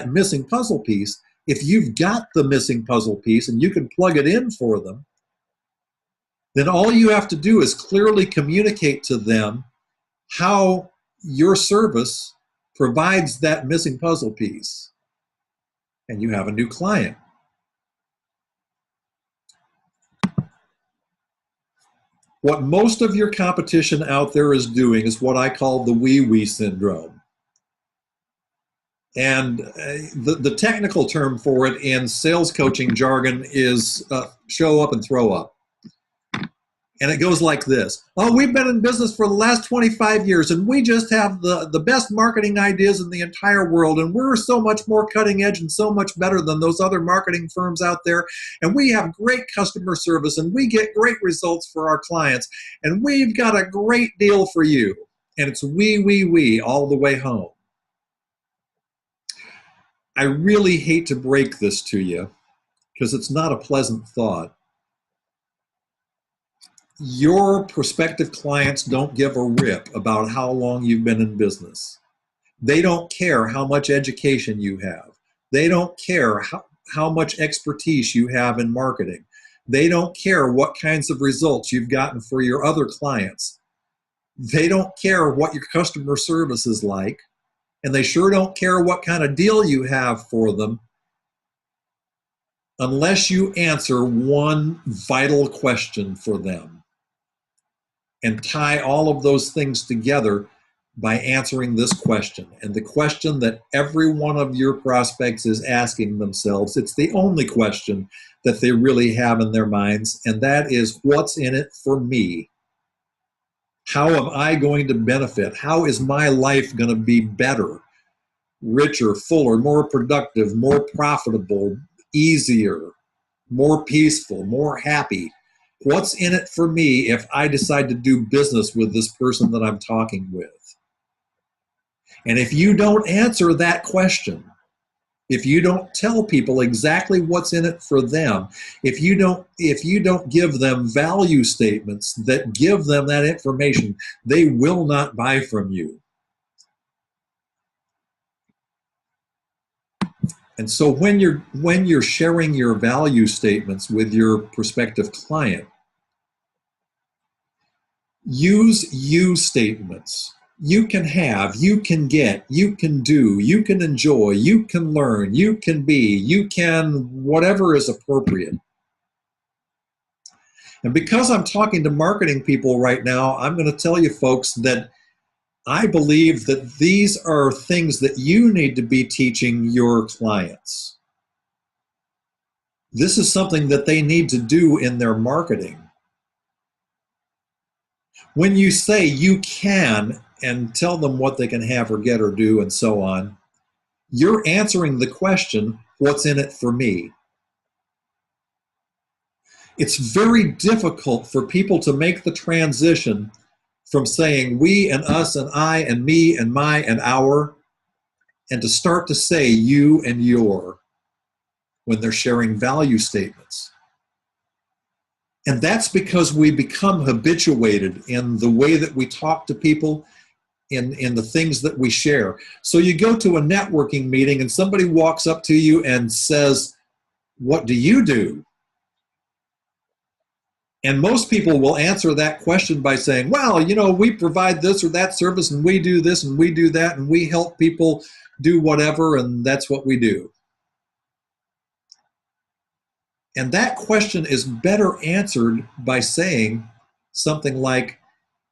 missing puzzle piece, if you've got the missing puzzle piece and you can plug it in for them, then all you have to do is clearly communicate to them how your service provides that missing puzzle piece, and you have a new client. What most of your competition out there is doing is what I call the wee-wee syndrome. And the technical term for it in sales coaching jargon is show up and throw up. And it goes like this. Oh, we've been in business for the last 25 years, and we just have the best marketing ideas in the entire world, and we're so much more cutting edge and so much better than those other marketing firms out there, and we have great customer service, and we get great results for our clients, and we've got a great deal for you. And it's we all the way home. I really hate to break this to you because it's not a pleasant thought. Your prospective clients don't give a rip about how long you've been in business. They don't care how much education you have. They don't care how much expertise you have in marketing. They don't care what kinds of results you've gotten for your other clients. They don't care what your customer service is like, and they sure don't care what kind of deal you have for them unless you answer one vital question for them and tie all of those things together by answering this question. And the question that every one of your prospects is asking themselves, it's the only question that they really have in their minds, and that is, what's in it for me? How am I going to benefit? How is my life going to be better, richer, fuller, more productive, more profitable, easier, more peaceful, more happy? What's in it for me if I decide to do business with this person that I'm talking with? And if you don't answer that question, if you don't tell people exactly what's in it for them, if you don't give them value statements that give them that information, they will not buy from you. And so when you're sharing your value statements with your prospective client, use you statements. You can have, you can get, you can do, you can enjoy, you can learn, you can be, you can, whatever is appropriate. And because I'm talking to marketing people right now, I'm going to tell you folks that I believe that these are things that you need to be teaching your clients. This is something that they need to do in their marketing. When you say you can and tell them what they can have or get or do and so on, you're answering the question, what's in it for me? It's very difficult for people to make the transition from saying we and us and I and me and my and our, and to start to say you and your when they're sharing value statements. And that's because we become habituated in the way that we talk to people, in the things that we share. So you go to a networking meeting and somebody walks up to you and says, what do you do? And most people will answer that question by saying, well, we provide this or that service, and we do this and we do that, and we help people do whatever, and that's what we do. And that question is better answered by saying something like,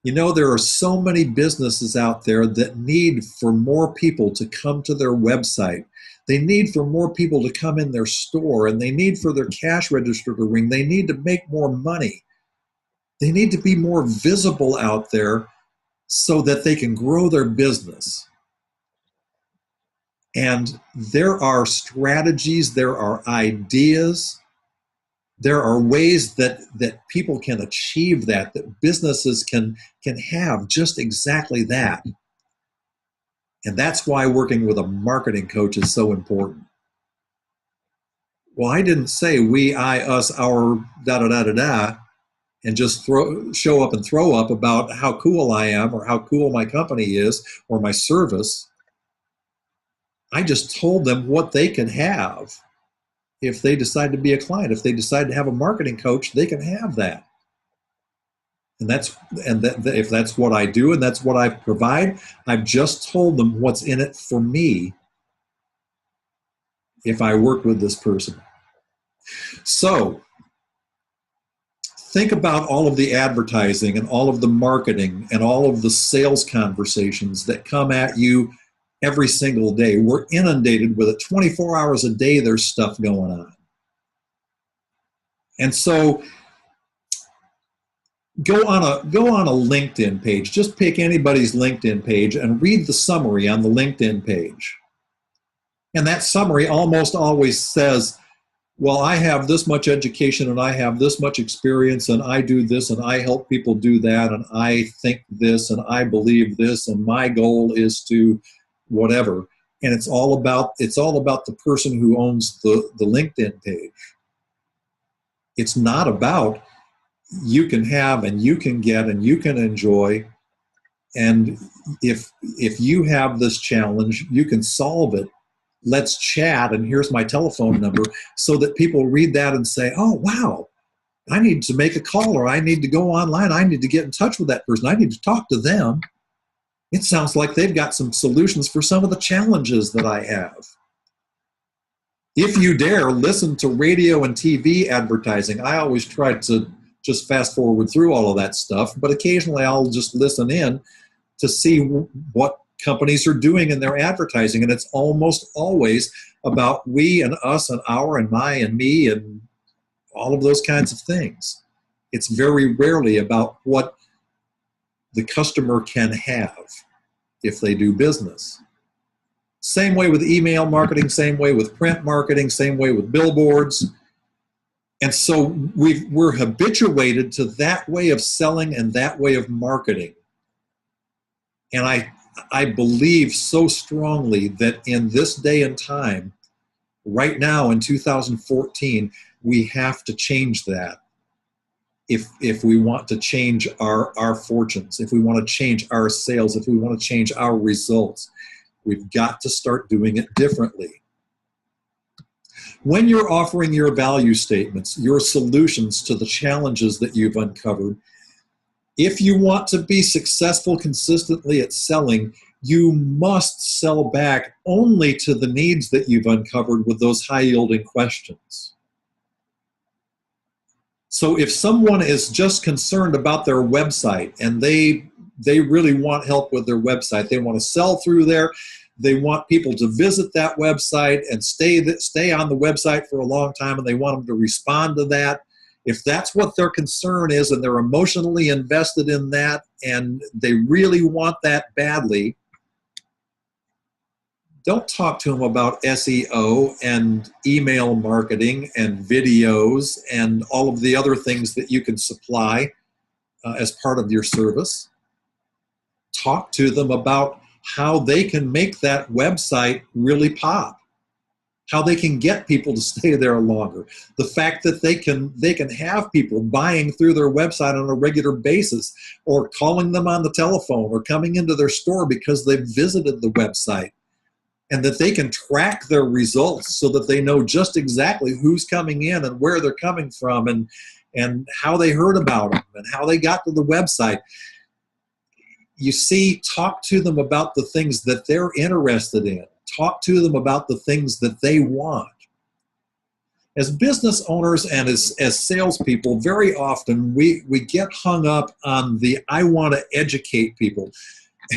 there are so many businesses out there that need for more people to come to their website. They need for more people to come in their store, and they need for their cash register to ring. They need to make more money. They need to be more visible out there so that they can grow their business. And there are strategies, there are ideas, there are ways that people can achieve that businesses can have just exactly that. And that's why working with a marketing coach is so important. Well, I didn't say we, I, us, our, da-da-da-da-da, and just show up and throw up about how cool I am or how cool my company is or my service. I just told them what they can have. If they decide to be a client, if they decide to have a marketing coach, they can have that. And if that's what I do and that's what I provide, I've just told them what's in it for me if I work with this person. So think about all of the advertising and all of the marketing and all of the sales conversations that come at you every single day. We're inundated with it 24 hours a day. There's stuff going on. And so go on a LinkedIn page. Just pick anybody's LinkedIn page and read the summary on the LinkedIn page. And that summary almost always says, well, I have this much education and I have this much experience and I do this and I help people do that and I think this and I believe this and my goal is to whatever. And it's all about the person who owns the LinkedIn page. It's not about you can have and you can get and you can enjoy. And if you have this challenge, you can solve it. Let's chat, and here's my telephone number, so that people read that and say, oh, wow, I need to make a call, or I need to go online. I need to get in touch with that person. I need to talk to them. It sounds like they've got some solutions for some of the challenges that I have. If you dare listen to radio and TV advertising, I always try to just fast forward through all of that stuff, but occasionally I'll just listen in to see what companies are doing in their advertising. And it's almost always about we and us and our and my and me and all of those kinds of things. It's very rarely about what the customer can have if they do business. Same way with email marketing, same way with print marketing, same way with billboards. And so we're habituated to that way of selling and that way of marketing. And I believe so strongly that in this day and time, right now in 2014, we have to change that. If we want to change our fortunes, if we want to change our sales, if we want to change our results, we've got to start doing it differently. When you're offering your value statements, your solutions to the challenges that you've uncovered, if you want to be successful consistently at selling, you must sell back only to the needs that you've uncovered with those high-yielding questions. So if someone is just concerned about their website and they really want help with their website, they want to sell through there, they want people to visit that website and stay on the website for a long time, and they want them to respond to that. If that's what their concern is and they're emotionally invested in that and they really want that badly, don't talk to them about SEO and email marketing and videos and all of the other things that you can supply as part of your service. Talk to them about how they can make that website really pop, how they can get people to stay there longer, the fact that they can have people buying through their website on a regular basis, or calling them on the telephone, or coming into their store because they've visited the website, and that they can track their results so that they know just exactly who's coming in and where they're coming from and how they heard about them and how they got to the website. You see, talk to them about the things that they're interested in. Talk to them about the things that they want. As business owners and as salespeople, very often we get hung up on the I want to educate people.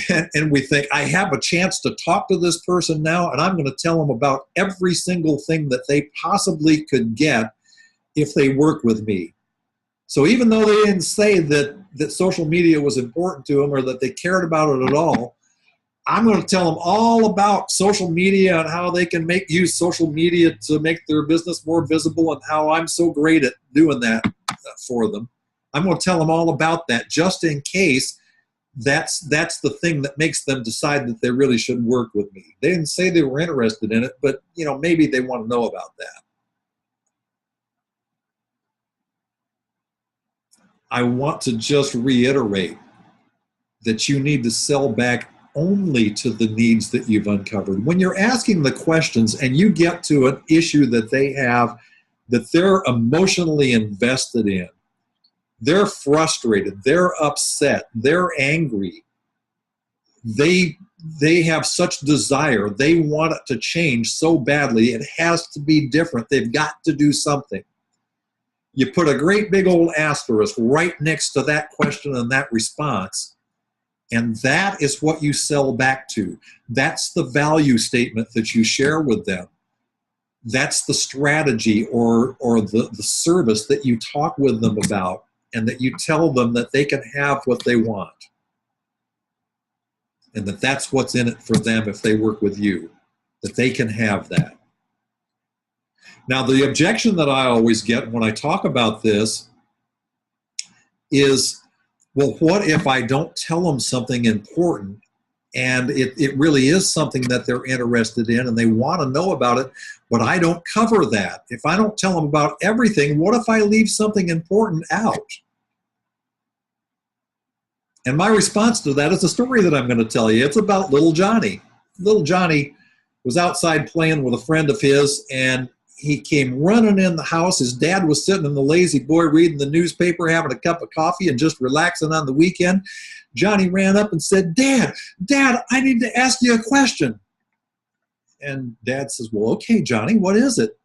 And we think, I have a chance to talk to this person now, and I'm going to tell them about every single thing that they possibly could get if they work with me. So even though they didn't say that social media was important to them or that they cared about it at all, I'm going to tell them all about social media and how they can use social media to make their business more visible and how I'm so great at doing that for them. I'm going to tell them all about that just in case that's the thing that makes them decide that they really should work with me. They didn't say they were interested in it, but maybe they want to know about that. I want to just reiterate that you need to sell back only to the needs that you've uncovered. When you're asking the questions and you get to an issue that they have that they're emotionally invested in, they're frustrated, they're upset, they're angry, they have such desire, they want it to change so badly, it has to be different, they've got to do something. You put a great big old asterisk right next to that question and that response, and that is what you sell back to. That's the value statement that you share with them. That's the strategy or the service that you talk with them about, and that you tell them that they can have what they want, and that that's what's in it for them if they work with you, that they can have that. Now, the objection that I always get when I talk about this is, well, what if I don't tell them something important and it really is something that they're interested in and they want to know about it, but I don't cover that? If I don't tell them about everything, what if I leave something important out? And my response to that is a story that I'm going to tell you. It's about little Johnny. Little Johnny was outside playing with a friend of his, and he came running in the house. His dad was sitting in the lazy boy reading the newspaper, having a cup of coffee and just relaxing on the weekend. Johnny ran up and said, Dad, I need to ask you a question. And Dad says, well, okay, Johnny, what is it?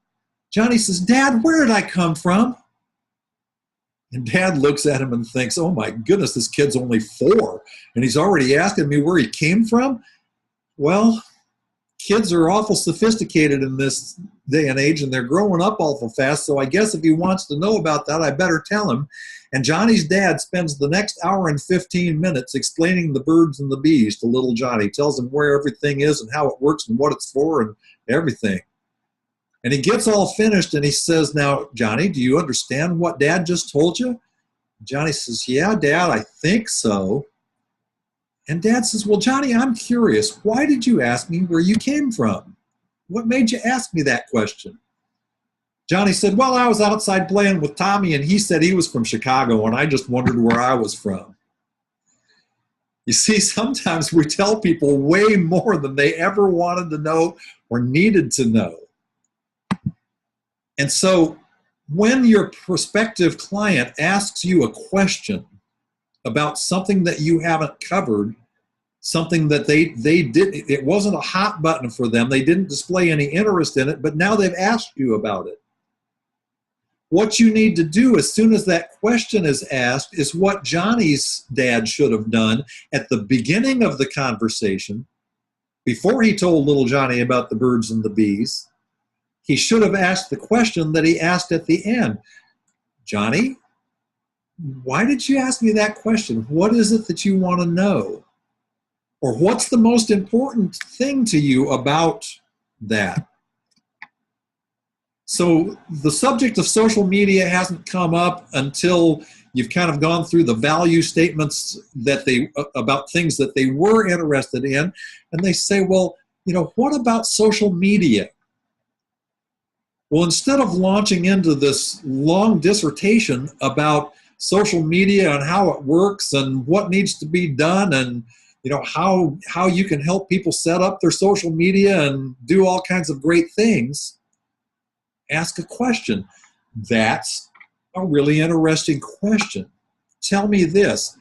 Johnny says, Dad, where did I come from? And Dad looks at him and thinks, oh my goodness, this kid's only 4, and he's already asking me where he came from? Well, kids are awful sophisticated in this day and age, and they're growing up awful fast, so I guess if he wants to know about that, I better tell him. And Johnny's dad spends the next hour and 15 minutes explaining the birds and the bees to little Johnny. Tells him where everything is and how it works and what it's for and everything. And he gets all finished and he says, now, Johnny, do you understand what Dad just told you? Johnny says, yeah, Dad, I think so. And Dad says, well, Johnny, I'm curious. Why did you ask me where you came from? What made you ask me that question? Johnny said, well, I was outside playing with Tommy, and he said he was from Chicago, and I just wondered where I was from. You see, sometimes we tell people way more than they ever wanted to know or needed to know. And so when your prospective client asks you a question about something that you haven't covered, something that they did, it wasn't a hot button for them, they didn't display any interest in it, but now they've asked you about it. What you need to do as soon as that question is asked is what Johnny's dad should have done at the beginning of the conversation, before he told little Johnny about the birds and the bees. He should have asked the question that he asked at the end. Johnny, why did you ask me that question? What is it that you want to know? Or what's the most important thing to you about that? So the subject of social media hasn't come up until you've kind of gone through the value statements that about things that they were interested in. And they say, well, what about social media? Well, instead of launching into this long dissertation about social media and how it works and what needs to be done and how you can help people set up their social media and do all kinds of great things, ask a question. That's a really interesting question. Tell me this.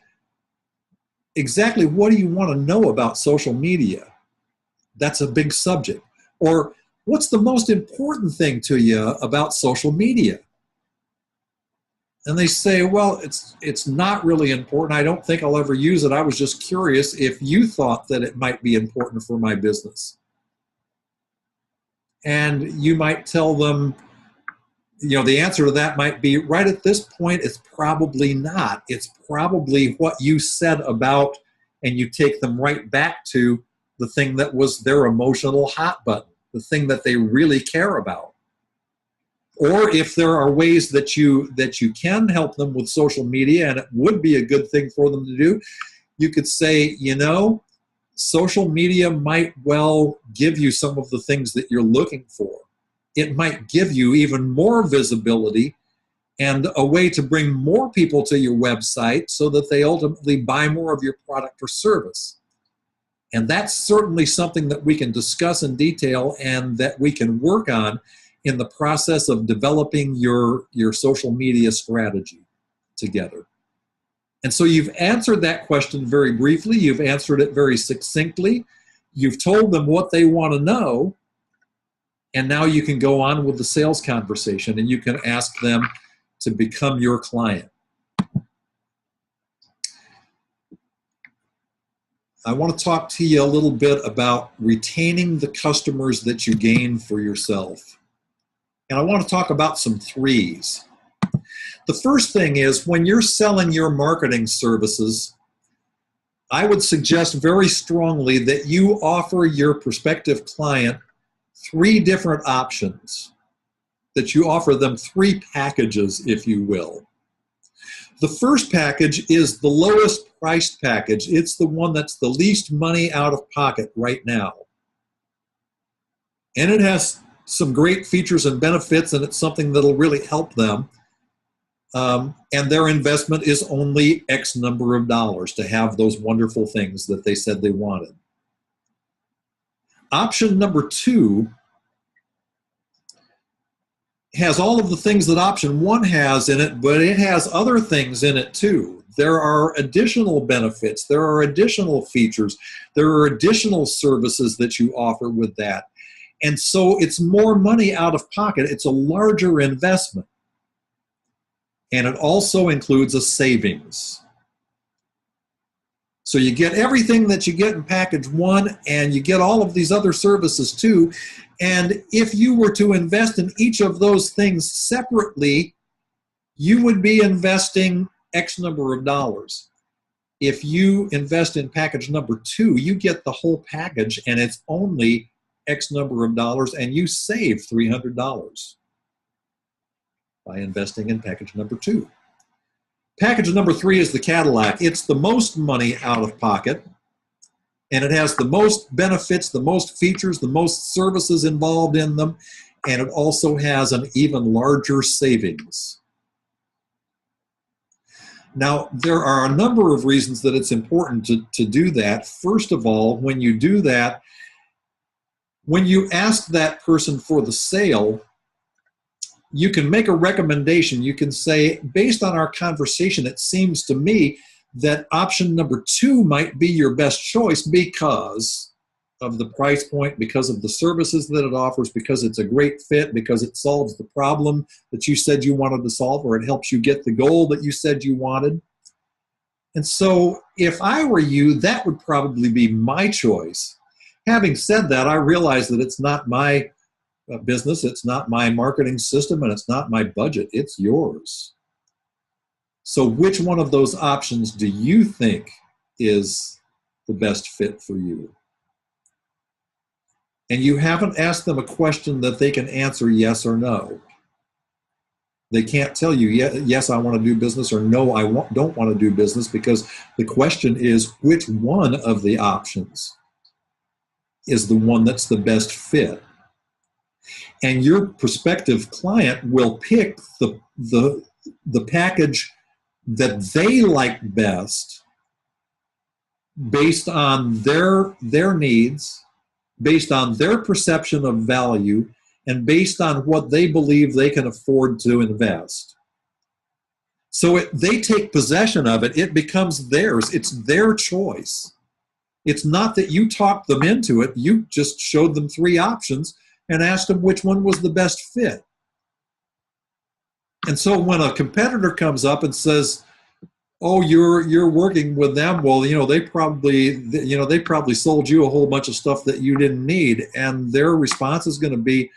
Exactly what do you want to know about social media? That's a big subject. Or what's the most important thing to you about social media? And they say, well, it's not really important. I don't think I'll ever use it. I was just curious if you thought that it might be important for my business. And you might tell them, the answer to that might be, right at this point, it's probably not. It's probably what you said about, and you take them right back to the thing that was their emotional hot button, the thing that they really care about. Or if there are ways that you can help them with social media, and it would be a good thing for them to do, you could say, social media might well give you some of the things that you're looking for. It might give you even more visibility and a way to bring more people to your website so that they ultimately buy more of your product or service. And that's certainly something that we can discuss in detail and that we can work on in the process of developing your social media strategy together. And so you've answered that question very briefly. You've answered it very succinctly. You've told them what they want to know. And now you can go on with the sales conversation and you can ask them to become your client. I want to talk to you a little bit about retaining the customers that you gain for yourself. And I want to talk about some threes. The first thing is, when you're selling your marketing services, I would suggest very strongly that you offer your prospective client 3 different options, that you offer them 3 packages, if you will. The first package is the lowest priced package. It's the one that's the least money out of pocket right now. And it has some great features and benefits, and it's something that'll really help them. And their investment is only X number of dollars to have those wonderful things that they said they wanted. Option number 2 has all of the things that option 1 has in it, but it has other things in it too. There are additional benefits. There are additional features. There are additional services that you offer with that. And so it's more money out of pocket. It's a larger investment. and it also includes a savings. So you get everything that you get in package one, and you get all of these other services too. And if you were to invest in each of those things separately, you would be investing X number of dollars. If you invest in package number two, you get the whole package, and it's only X number of dollars, and you save $300 by investing in package number two. Package number three is the Cadillac. It's the most money out of pocket, and it has the most benefits, the most features, the most services involved in them, and it also has an even larger savings. Now, there are a number of reasons that it's important to do that. First of all, when you do that, when you ask that person for the sale, you can make a recommendation. You can say, based on our conversation, it seems to me that option number two might be your best choice because of the price point, because of the services that it offers, because it's a great fit, because it solves the problem that you said you wanted to solve, or it helps you get the goal that you said you wanted. And so if I were you, that would probably be my choice. Having said that, I realize that it's not my business, it's not my marketing system, and it's not my budget. It's yours. So which one of those options do you think is the best fit for you? And you haven't asked them a question that they can answer yes or no. They can't tell you, yes, I want to do business, or no, I don't want to do business, because the question is, which one of the options is the one that's the best fit? And your prospective client will pick the package that they like best based on their needs, based on their perception of value, and based on what they believe they can afford to invest. So they take possession of it. It becomes theirs. It's their choice. It's not that you talked them into it. You just showed them three options and asked them which one was the best fit. And so when a competitor comes up and says, "Oh, you're working with them," well, they probably sold you a whole bunch of stuff that you didn't need, and their response is going to be,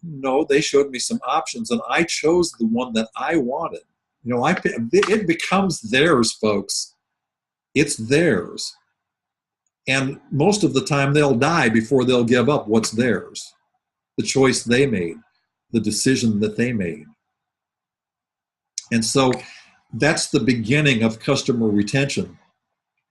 "No, they showed me some options, and I chose the one that I wanted." It becomes theirs, folks. It's theirs, and most of the time they'll die before they'll give up what's theirs, the choice they made, the decision that they made. And so that's the beginning of customer retention,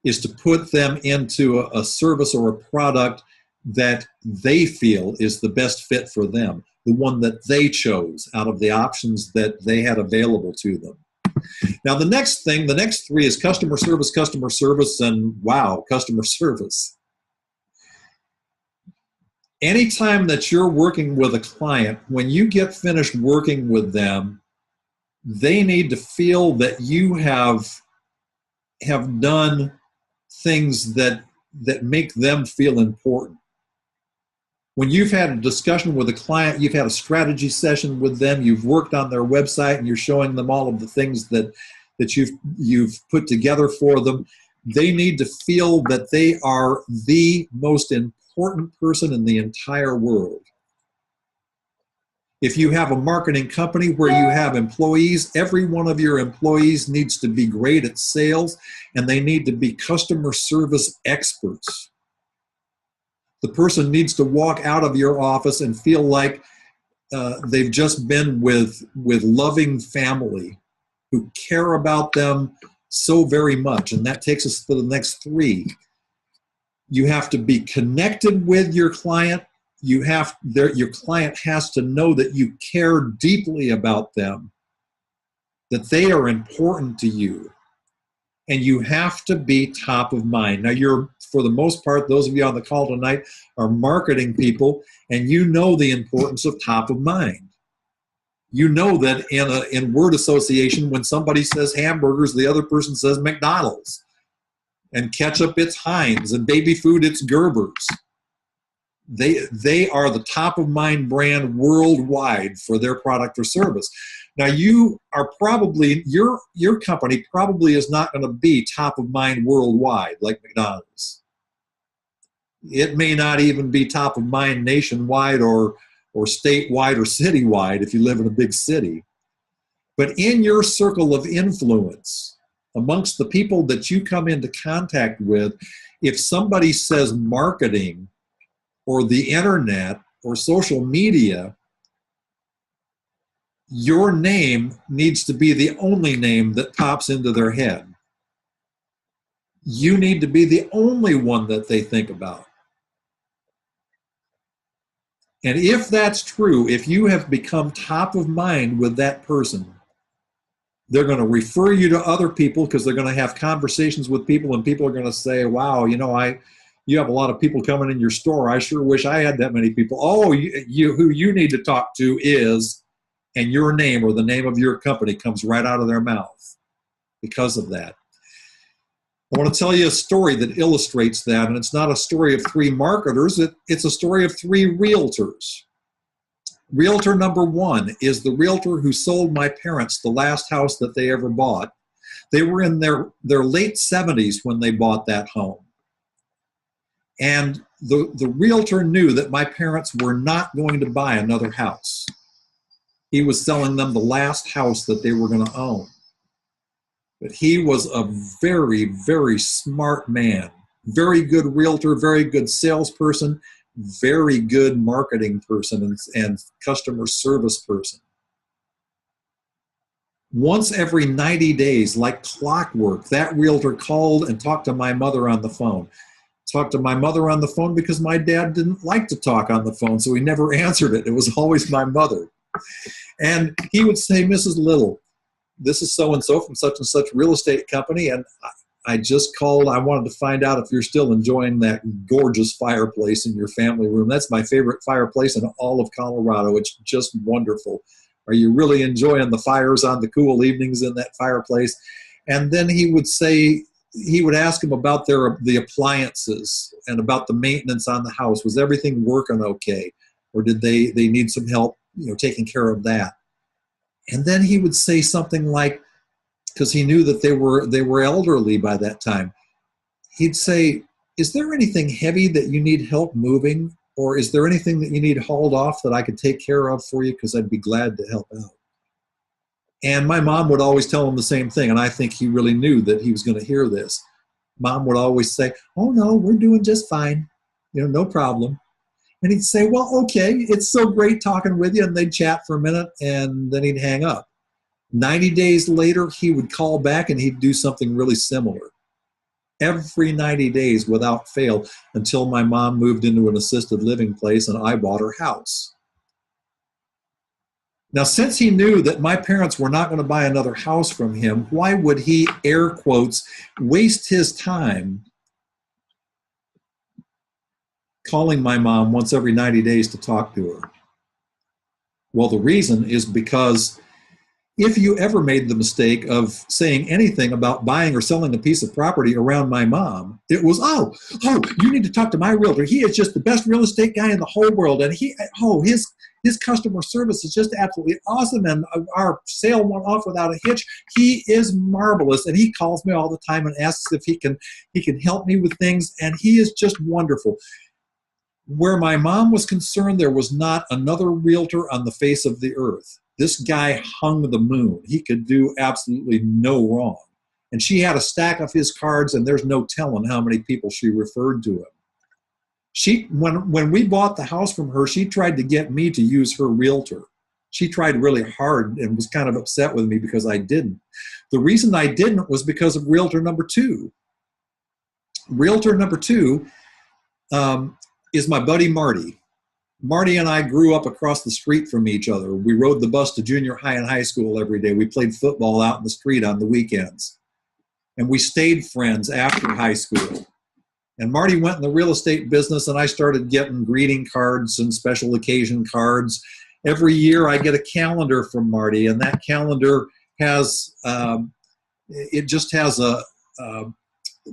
is to put them into a service or a product that they feel is the best fit for them, the one that they chose out of the options that they had available to them. Now, the next three is customer service, and wow, customer service. Anytime that you're working with a client, when you get finished working with them, they need to feel that you have done things that make them feel important. When you've had a discussion with a client, you've had a strategy session with them, you've worked on their website, and you're showing them all of the things that you've put together for them, they need to feel that they are the most important person in the entire world. If you have a marketing company where you have employees, every one of your employees needs to be great at sales, and they need to be customer service experts. The person needs to walk out of your office and feel like they've just been with loving family who care about them so very much. And that takes us to the next three. You have to be connected with your client. Your client has to know that you care deeply about them, that they are important to you, and you have to be top of mind. Now, for the most part, those of you on the call tonight are marketing people, and you know the importance of top of mind. You know that in word association, when somebody says hamburgers, the other person says McDonald's, and ketchup, it's Heinz, and baby food, it's Gerber's. They are the top of mind brand worldwide for their product or service. Now you are probably, your company probably is not going to be top of mind worldwide like McDonald's. It may not even be top of mind nationwide or statewide or citywide if you live in a big city. But in your circle of influence, amongst the people that you come into contact with, if somebody says marketing or the internet or social media, your name needs to be the only name that pops into their head. You need to be the only one that they think about. And if that's true, if you have become top of mind with that person, they're going to refer you to other people because they're going to have conversations with people, and people are going to say, wow, you have a lot of people coming in your store. I sure wish I had that many people. Oh, who you need to talk to is, and your name or the name of your company comes right out of their mouth because of that. I want to tell you a story that illustrates that, and it's not a story of three marketers. It's a story of three realtors. Realtor number one is the realtor who sold my parents the last house that they ever bought. They were in their late 70s when they bought that home. And the realtor knew that my parents were not going to buy another house. He was selling them the last house that they were going to own. But he was a very, very smart man, very good realtor, very good salesperson, very good marketing person and customer service person. Once every 90 days, like clockwork, that realtor called and talked to my mother on the phone. Talked to my mother on the phone because my dad didn't like to talk on the phone, so he never answered it. It was always my mother. And he would say, Mrs. Liddle, this is so-and-so from such and such real estate company, and I just called. I wanted to find out if you're still enjoying that gorgeous fireplace in your family room. That's my favorite fireplace in all of Colorado. It's just wonderful. Are you really enjoying the fires on the cool evenings in that fireplace? And then he would ask him about the appliances and about the maintenance on the house. Was everything working okay? Or did they need some help, taking care of that? And then he would say something like, because he knew that they were elderly by that time, he'd say, is there anything heavy that you need help moving? Or is there anything that you need hauled off that I could take care of for you? Because I'd be glad to help out. And my mom would always tell him the same thing, and I think he really knew that he was going to hear this. Mom would always say, oh no, we're doing just fine, no problem. And he'd say, well, okay, it's so great talking with you, and they'd chat for a minute, and then he'd hang up. 90 days later, he would call back, and he'd do something really similar. Every 90 days without fail, until my mom moved into an assisted living place, and I bought her house. Now, since he knew that my parents were not going to buy another house from him, why would he, air quotes, waste his time calling my mom once every 90 days to talk to her? Well, the reason is because if you ever made the mistake of saying anything about buying or selling a piece of property around my mom, it was, oh, you need to talk to my realtor. He is just the best real estate guy in the whole world. And his customer service is just absolutely awesome. And our sale went off without a hitch. He is marvelous. And he calls me all the time and asks if he can help me with things. And he is just wonderful. Where my mom was concerned, there was not another realtor on the face of the earth. This guy hung the moon. He could do absolutely no wrong. And she had a stack of his cards, and there's no telling how many people she referred to him. When we bought the house from her, she tried to get me to use her realtor. She tried really hard and was kind of upset with me because I didn't. The reason I didn't was because of realtor number two. Realtor number two is my buddy Marty. Marty and I grew up across the street from each other. We rode the bus to junior high and high school every day. We played football out in the street on the weekends. And we stayed friends after high school. And Marty went in the real estate business, and I started getting greeting cards and special occasion cards. Every year I get a calendar from Marty, and that calendar has, the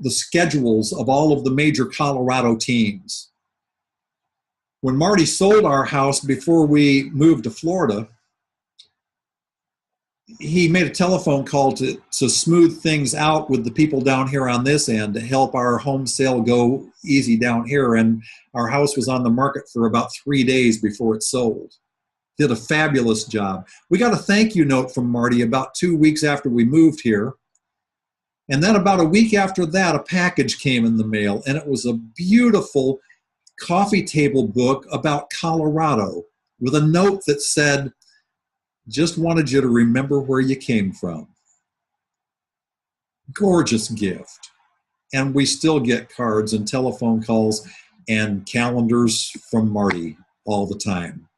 schedules of all of the major Colorado teams. When Marty sold our house before we moved to Florida, he made a telephone call to smooth things out with the people down here on this end to help our home sale go easy down here. And our house was on the market for about 3 days before it sold. Did a fabulous job. We got a thank you note from Marty about 2 weeks after we moved here. And then about a week after that, a package came in the mail, and it was a beautiful coffee table book about Colorado with a note that said, "Just wanted you to remember where you came from." Gorgeous gift. And we still get cards and telephone calls and calendars from Marty all the time.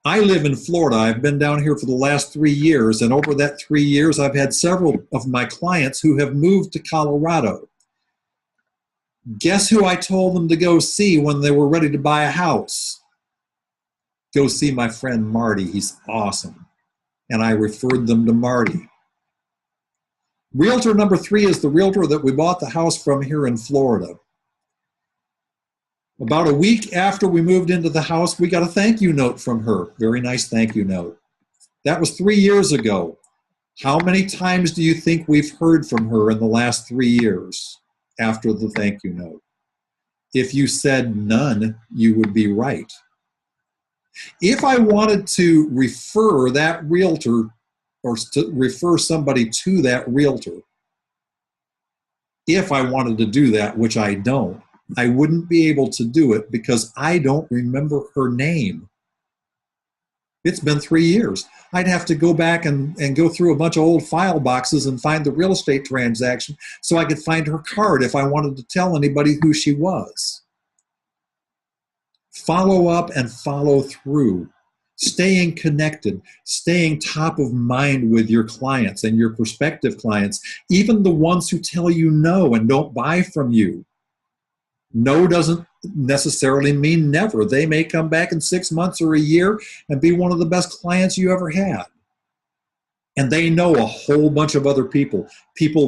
I live in Florida. I've been down here for the last 3 years, and over that 3 years, I've had several of my clients who have moved to Colorado. Guess who I told them to go see when they were ready to buy a house? Go see my friend Marty. He's awesome. And I referred them to Marty. Realtor number 3 is the realtor that we bought the house from here in Florida. About a week after we moved into the house, we got a thank you note from her. Very nice thank you note. That was 3 years ago. How many times do you think we've heard from her in the last 3 years after the thank you note? If you said none, you would be right. If I wanted to refer that realtor or to refer somebody to that realtor, if I wanted to do that, which I don't, I wouldn't be able to do it because I don't remember her name. It's been 3 years. I'd have to go back and go through a bunch of old file boxes and find the real estate transaction so I could find her card if I wanted to tell anybody who she was. Follow up and follow through. Staying connected, staying top of mind with your clients and your prospective clients, even the ones who tell you no and don't buy from you. No doesn't necessarily mean never. They may come back in 6 months or a year and be one of the best clients you ever had. And they know a whole bunch of other people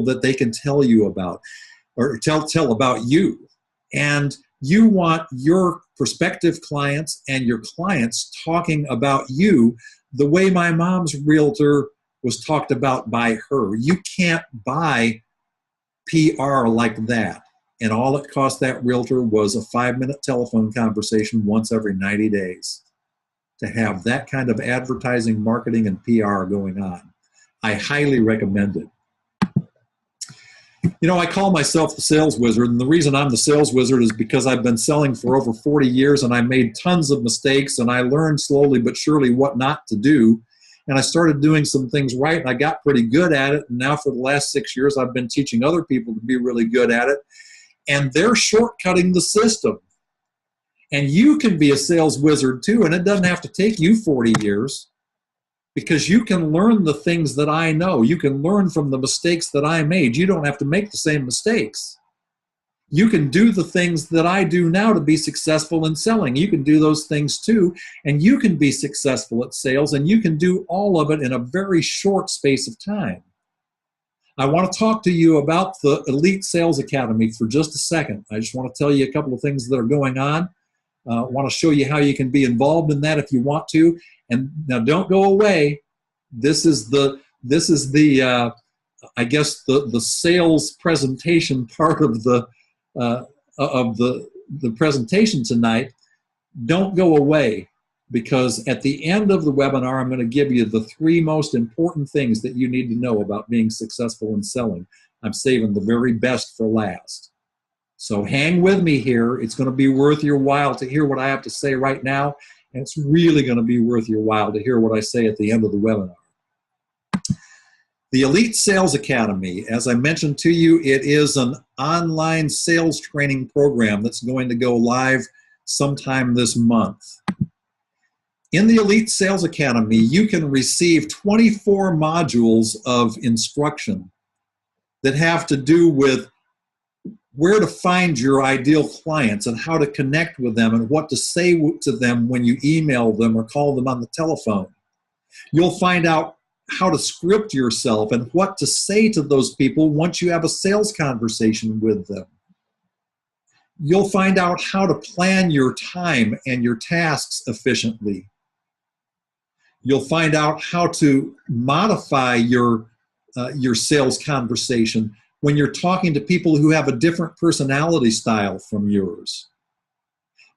that they can tell you about or tell about you. And you want your prospective clients and your clients talking about you the way my mom's realtor was talked about by her. You can't buy PR like that. And all it cost that realtor was a 5-minute telephone conversation once every 90 days to have that kind of advertising, marketing, and PR going on. I highly recommend it. You know, I call myself the sales wizard, and the reason I'm the sales wizard is because I've been selling for over 40 years, and I made tons of mistakes, and I learned slowly but surely what not to do. And I started doing some things right, and I got pretty good at it. And now for the last 6 years, I've been teaching other people to be really good at it. And they're shortcutting the system. And you can be a sales wizard too, and it doesn't have to take you 40 years because you can learn the things that I know. You can learn from the mistakes that I made. You don't have to make the same mistakes. You can do the things that I do now to be successful in selling. You can do those things too, and you can be successful at sales, and you can do all of it in a very short space of time. I want to talk to you about the Elite Sales Academy for just a second. I just want to tell you a couple of things that are going on. I want to show you how you can be involved in that if you want to. And now don't go away. This is the I guess the sales presentation part of the presentation tonight. Don't go away, because at the end of the webinar, I'm going to give you the 3 most important things that you need to know about being successful in selling. I'm saving the very best for last. So hang with me here. It's going to be worth your while to hear what I have to say right now, and it's really going to be worth your while to hear what I say at the end of the webinar. The Elite Sales Academy, as I mentioned to you, it is an online sales training program that's going to go live sometime this month. In the Elite Sales Academy, you can receive 24 modules of instruction that have to do with where to find your ideal clients and how to connect with them and what to say to them when you email them or call them on the telephone. You'll find out how to script yourself and what to say to those people once you have a sales conversation with them. You'll find out how to plan your time and your tasks efficiently. You'll find out how to modify your sales conversation when you're talking to people who have a different personality style from yours.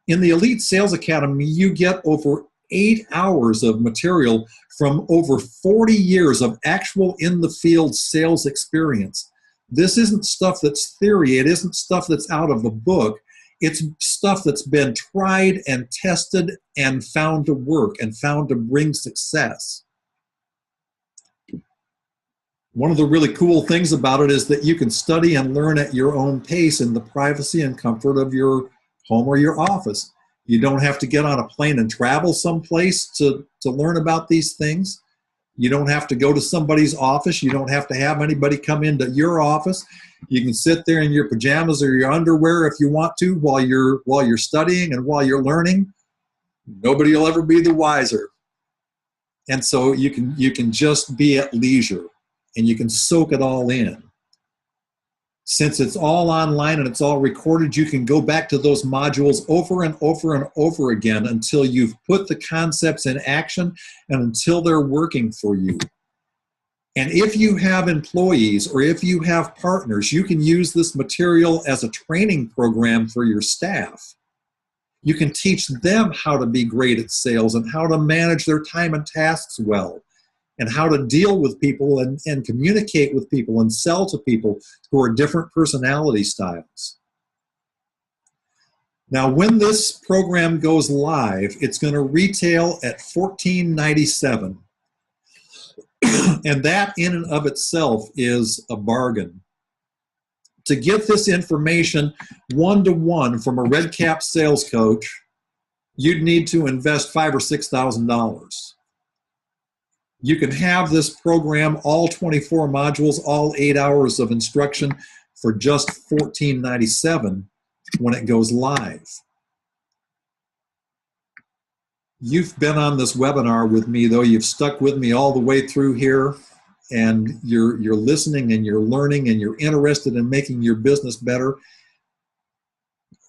In the Elite Sales Academy, you get over 8 hours of material from over 40 years of actual in-the-field sales experience. This isn't stuff that's theory. It isn't stuff that's out of a book. It's stuff that's been tried and tested and found to work and found to bring success. One of the really cool things about it is that you can study and learn at your own pace in the privacy and comfort of your home or your office. You don't have to get on a plane and travel someplace to learn about these things. You don't have to go to somebody's office. You don't have to have anybody come into your office. You can sit there in your pajamas or your underwear if you want to while you're studying and while you're learning. Nobody will ever be the wiser. And so you can just be at leisure and you can soak it all in. Since it's all online and it's all recorded, you can go back to those modules over and over and over again until you've put the concepts in action and until they're working for you. And if you have employees or if you have partners, you can use this material as a training program for your staff. You can teach them how to be great at sales and how to manage their time and tasks well, and how to deal with people and communicate with people and sell to people who are different personality styles. Now, when this program goes live, it's going to retail at $14.97. And that in and of itself is a bargain. To get this information one-to-one from a red cap sales coach, you'd need to invest $5,000 or $6,000. You can have this program, all 24 modules, all 8 hours of instruction for just $14.97 when it goes live. You've been on this webinar with me, though. You've stuck with me all the way through here, and you're listening and you're learning and you're interested in making your business better,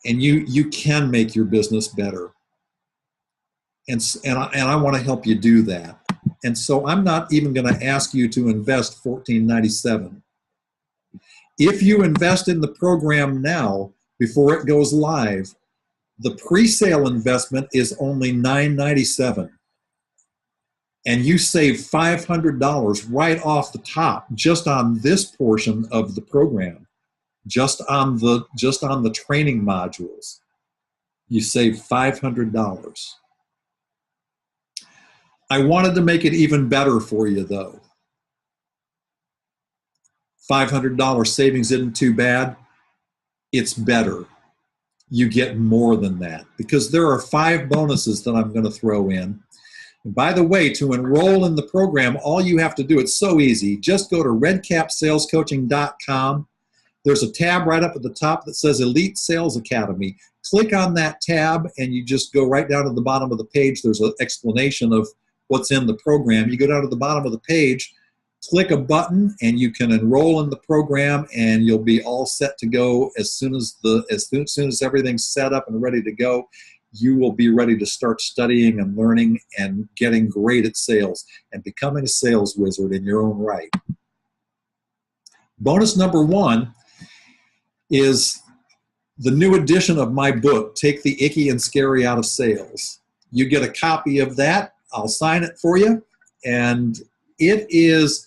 and you can make your business better. And I want to help you do that. And so I'm not even going to ask you to invest $14.97. If you invest in the program now, before it goes live, the pre-sale investment is only $9.97. And you save $500 right off the top just on this portion of the program, just on the training modules. You save $500. I wanted to make it even better for you, though. $500 savings isn't too bad. It's better. You get more than that because there are 5 bonuses that I'm going to throw in. And by the way, to enroll in the program, all you have to do, it's so easy. Just go to redcapsalescoaching.com. There's a tab right up at the top that says Elite Sales Academy. Click on that tab and you just go right down to the bottom of the page. There's an explanation of what's in the program. You go down to the bottom of the page, click a button, and you can enroll in the program, and you'll be all set to go as soon as everything's set up and ready to go. You will be ready to start studying and learning and getting great at sales and becoming a sales wizard in your own right. Bonus number 1 is the new edition of my book, Take the Icky and Scary Out of Sales. You get a copy of that. I'll sign it for you, and it is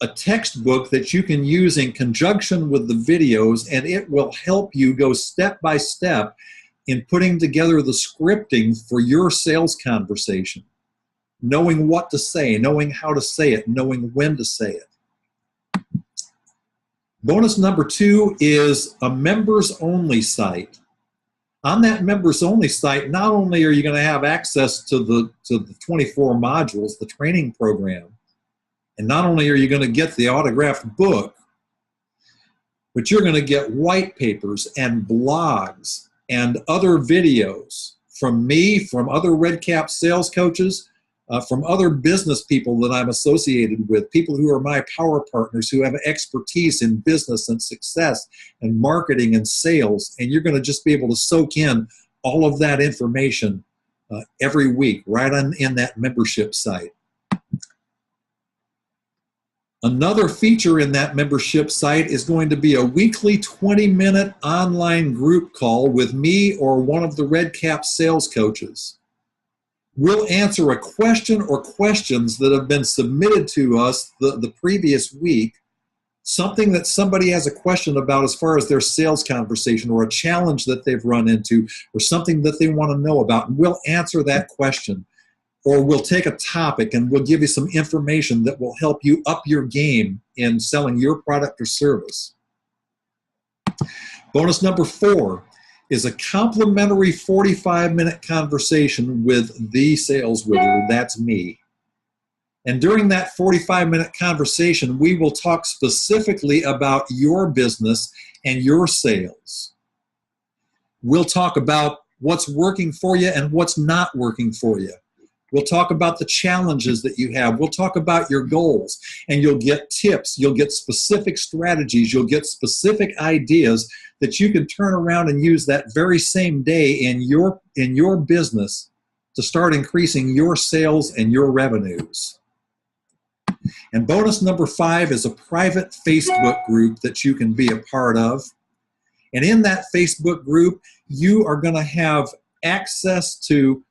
a textbook that you can use in conjunction with the videos, and it will help you go step by step in putting together the scripting for your sales conversation, knowing what to say, knowing how to say it, knowing when to say it. Bonus number 2 is a members-only site. On that members-only site, not only are you going to have access to the 24 modules, the training program, and not only are you going to get the autographed book, but you're going to get white papers and blogs and other videos from me, from other Red Cap sales coaches, from other business people that I'm associated with, people who are my power partners who have expertise in business and success and marketing and sales. And you're going to just be able to soak in all of that information every week right in that membership site. Another feature in that membership site is going to be a weekly 20-minute online group call with me or one of the Red Cap sales coaches. We'll answer a question or questions that have been submitted to us the previous week, something that somebody has a question about as far as their sales conversation or a challenge that they've run into or something that they want to know about. And we'll answer that question, or we'll take a topic and we'll give you some information that will help you up your game in selling your product or service. Bonus number 4 is a complimentary 45-minute conversation with the sales wizard. That's me. And during that 45-minute conversation, we will talk specifically about your business and your sales. We'll talk about what's working for you and what's not working for you. We'll talk about the challenges that you have. We'll talk about your goals, and you'll get tips. You'll get specific strategies. You'll get specific ideas that you can turn around and use that very same day in your business to start increasing your sales and your revenues. And bonus number 5 is a private Facebook group that you can be a part of. And in that Facebook group, you are going to have access to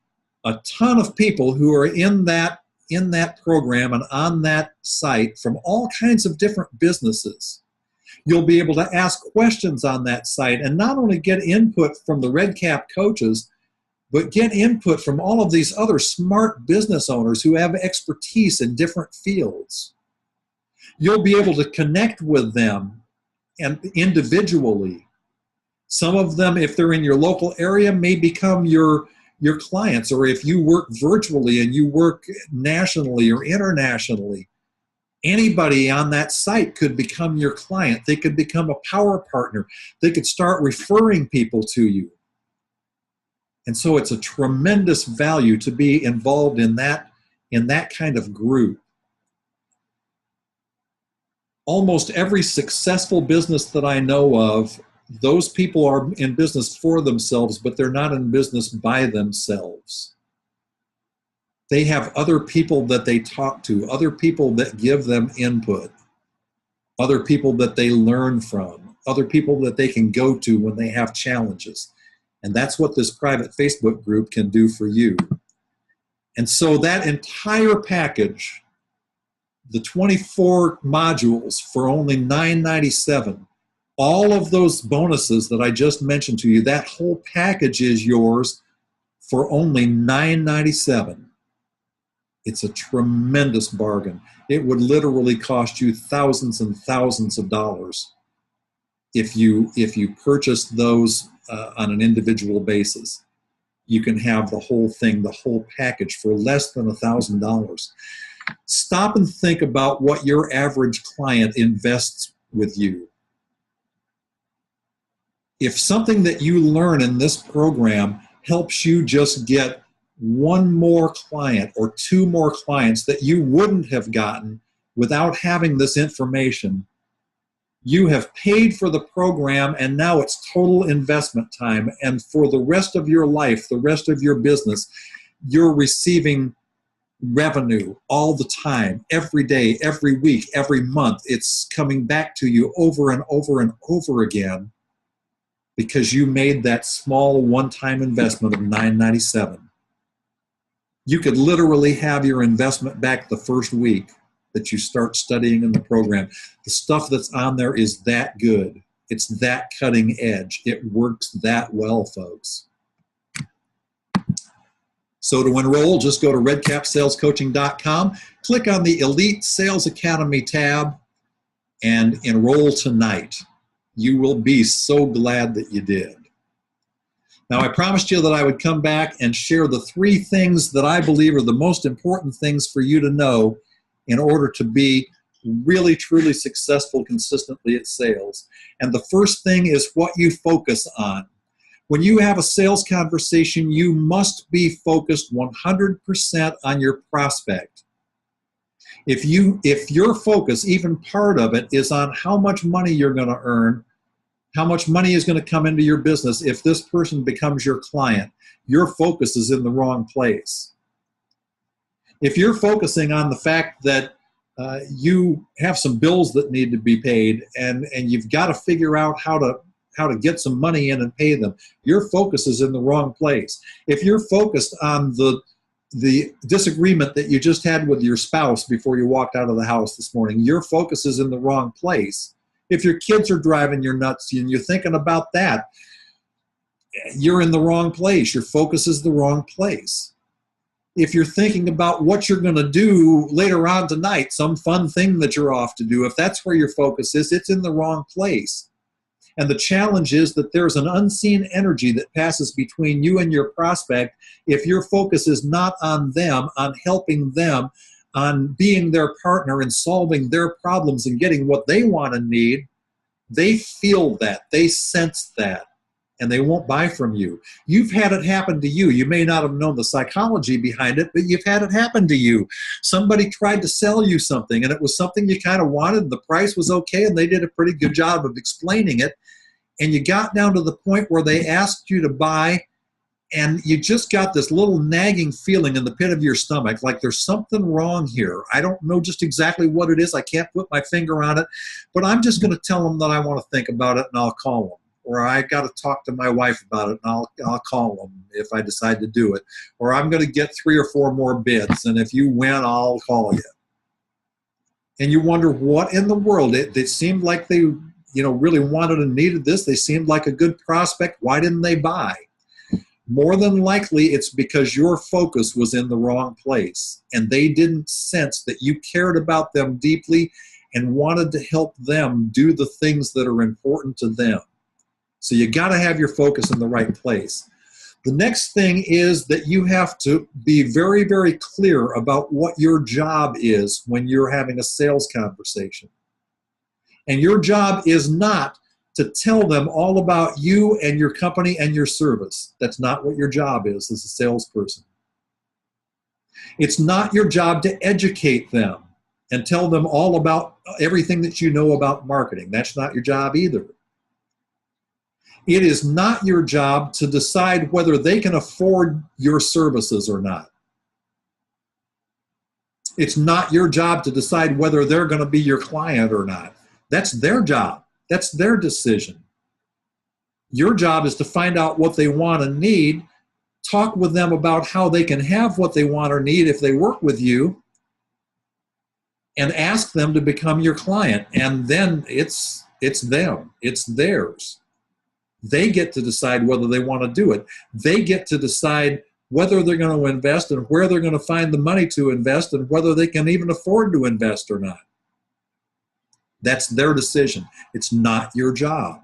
a ton of people who are in that program and on that site from all kinds of different businesses. You'll be able to ask questions on that site and not only get input from the Red Cap coaches, but get input from all of these other smart business owners who have expertise in different fields. You'll be able to connect with them and individually. Some of them, if they're in your local area, may become your clients, or if you work virtually and you work nationally or internationally, anybody on that site could become your client. They could become a power partner. They could start referring people to you. And so it's a tremendous value to be involved in that kind of group. Almost every successful business that I know of, those people are in business for themselves, but they're not in business by themselves. They have other people that they talk to, other people that give them input, other people that they learn from, other people that they can go to when they have challenges. And that's what this private Facebook group can do for you. And so that entire package, the 24 modules for only $9.97, all of those bonuses that I just mentioned to you, that whole package is yours for only $9.97. It's a tremendous bargain. It would literally cost you thousands and thousands of dollars if you purchase those on an individual basis. You can have the whole thing, the whole package, for less than $1,000. Stop and think about what your average client invests with you. If something that you learn in this program helps you just get one more client or 2 more clients that you wouldn't have gotten without having this information, you have paid for the program, and now it's total investment time. And for the rest of your life, the rest of your business, you're receiving revenue all the time, every day, every week, every month. It's coming back to you over and over and over again because you made that small one-time investment of $9.97. You could literally have your investment back the first week that you start studying in the program. The stuff that's on there is that good. It's that cutting edge. It works that well, folks. So to enroll, just go to redcapsalescoaching.com, click on the Elite Sales Academy tab, and enroll tonight. You will be so glad that you did. Now, I promised you that I would come back and share the 3 things that I believe are the most important things for you to know in order to be really, truly successful consistently at sales. And the first thing is what you focus on. When you have a sales conversation, you must be focused 100% on your prospect. If your focus, even part of it, is on how much money you're going to earn, how much money is going to come into your business if this person becomes your client, your focus is in the wrong place. If you're focusing on the fact that you have some bills that need to be paid and you've got to figure out how to get some money in and pay them, your focus is in the wrong place. If you're focused on the disagreement that you just had with your spouse before you walked out of the house this morning, your focus is in the wrong place. If your kids are driving you nuts and you're thinking about that, you're in the wrong place. Your focus is the wrong place. If you're thinking about what you're going to do later on tonight, some fun thing that you're off to do, if that's where your focus is, it's in the wrong place. And the challenge is that there's an unseen energy that passes between you and your prospect if your focus is not on them, on helping them, on being their partner and solving their problems and getting what they want and need. They feel that, they sense that, and they won't buy from you. You've had it happen to you. You may not have known the psychology behind it, but you've had it happen to you. Somebody tried to sell you something, and it was something you kind of wanted, and the price was okay, and they did a pretty good job of explaining it, and you got down to the point where they asked you to buy, and you just got this little nagging feeling in the pit of your stomach, like there's something wrong here. I don't know just exactly what it is. I can't put my finger on it, but I'm just going to tell them that I want to think about it, and I'll call them. Or I got to talk to my wife about it, and I'll call them if I decide to do it. Or I'm going to get 3 or 4 more bids, and if you win, I'll call you. And you wonder what in the world. It seemed like they really wanted and needed this. They seemed like a good prospect. Why didn't they buy? More than likely, it's because your focus was in the wrong place, and they didn't sense that you cared about them deeply and wanted to help them do the things that are important to them. So you got to have your focus in the right place. The next thing is that you have to be very, very clear about what your job is when you're having a sales conversation. And your job is not to tell them all about you and your company and your service. That's not what your job is as a salesperson. It's not your job to educate them and tell them all about everything that you know about marketing. That's not your job either. It is not your job to decide whether they can afford your services or not. It's not your job to decide whether they're going to be your client or not. That's their job. That's their decision. Your job is to find out what they want and need, talk with them about how they can have what they want or need if they work with you, and ask them to become your client. And then it's them. It's theirs. They get to decide whether they want to do it. They get to decide whether they're going to invest and where they're going to find the money to invest and whether they can even afford to invest or not. That's their decision. It's not your job.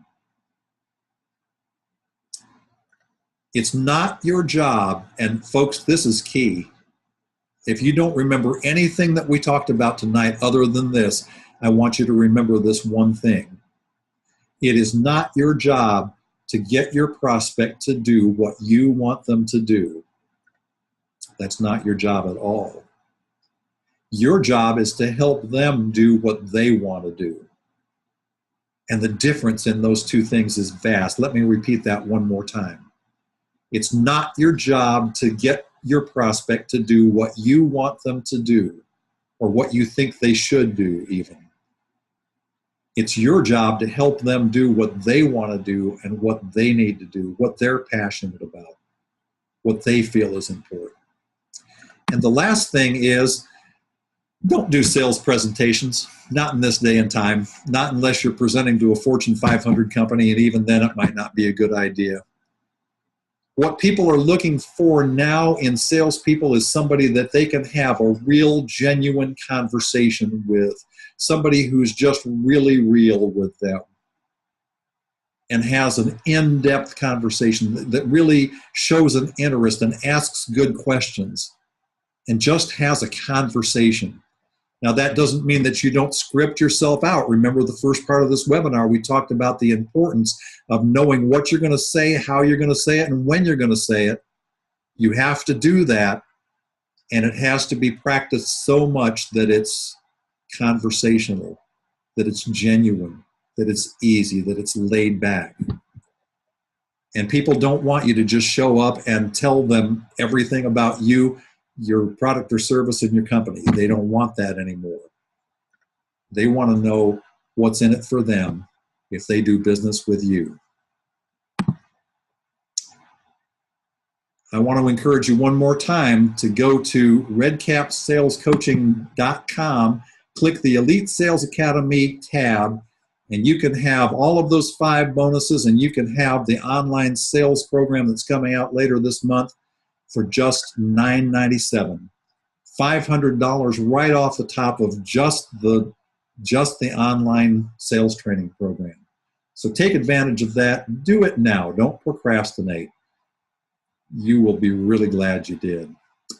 It's not your job, and folks, this is key. If you don't remember anything that we talked about tonight other than this, I want you to remember this one thing. It is not your job to get your prospect to do what you want them to do. That's not your job at all. Your job is to help them do what they want to do. And the difference in those two things is vast. Let me repeat that one more time. It's not your job to get your prospect to do what you want them to do or what you think they should do even. It's your job to help them do what they want to do and what they need to do, what they're passionate about, what they feel is important. And the last thing is, don't do sales presentations, not in this day and time, not unless you're presenting to a Fortune 500 company, and even then it might not be a good idea. What people are looking for now in salespeople is somebody that they can have a real, genuine conversation with, somebody who's just really real with them and has an in-depth conversation that really shows an interest and asks good questions and just has a conversation. Now, that doesn't mean that you don't script yourself out. Remember the first part of this webinar, we talked about the importance of knowing what you're going to say, how you're going to say it, and when you're going to say it. You have to do that, and it has to be practiced so much that it's conversational, that it's genuine, that it's easy, that it's laid back. And people don't want you to just show up and tell them everything about you, your product or service, and your company. They don't want that anymore. They want to know what's in it for them if they do business with you. I want to encourage you one more time to go to redcapsalescoaching.com, click the Elite Sales Academy tab, and you can have all of those 5 bonuses, and you can have the online sales program that's coming out later this month for just $997. $500 right off the top of just the online sales training program. So take advantage of that. Do it now. Don't procrastinate. You will be really glad you did.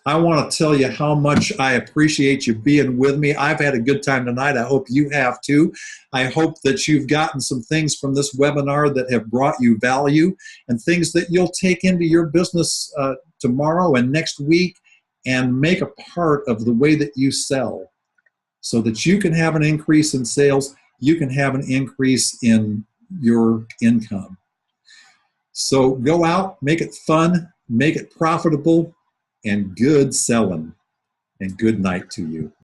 I want to tell you how much I appreciate you being with me. I've had a good time tonight. I hope you have too. I hope that you've gotten some things from this webinar that have brought you value and things that you'll take into your business tomorrow and next week and make a part of the way that you sell so that you can have an increase in sales, you can have an increase in your income. So go out, make it fun, make it profitable, and good selling. And good night to you.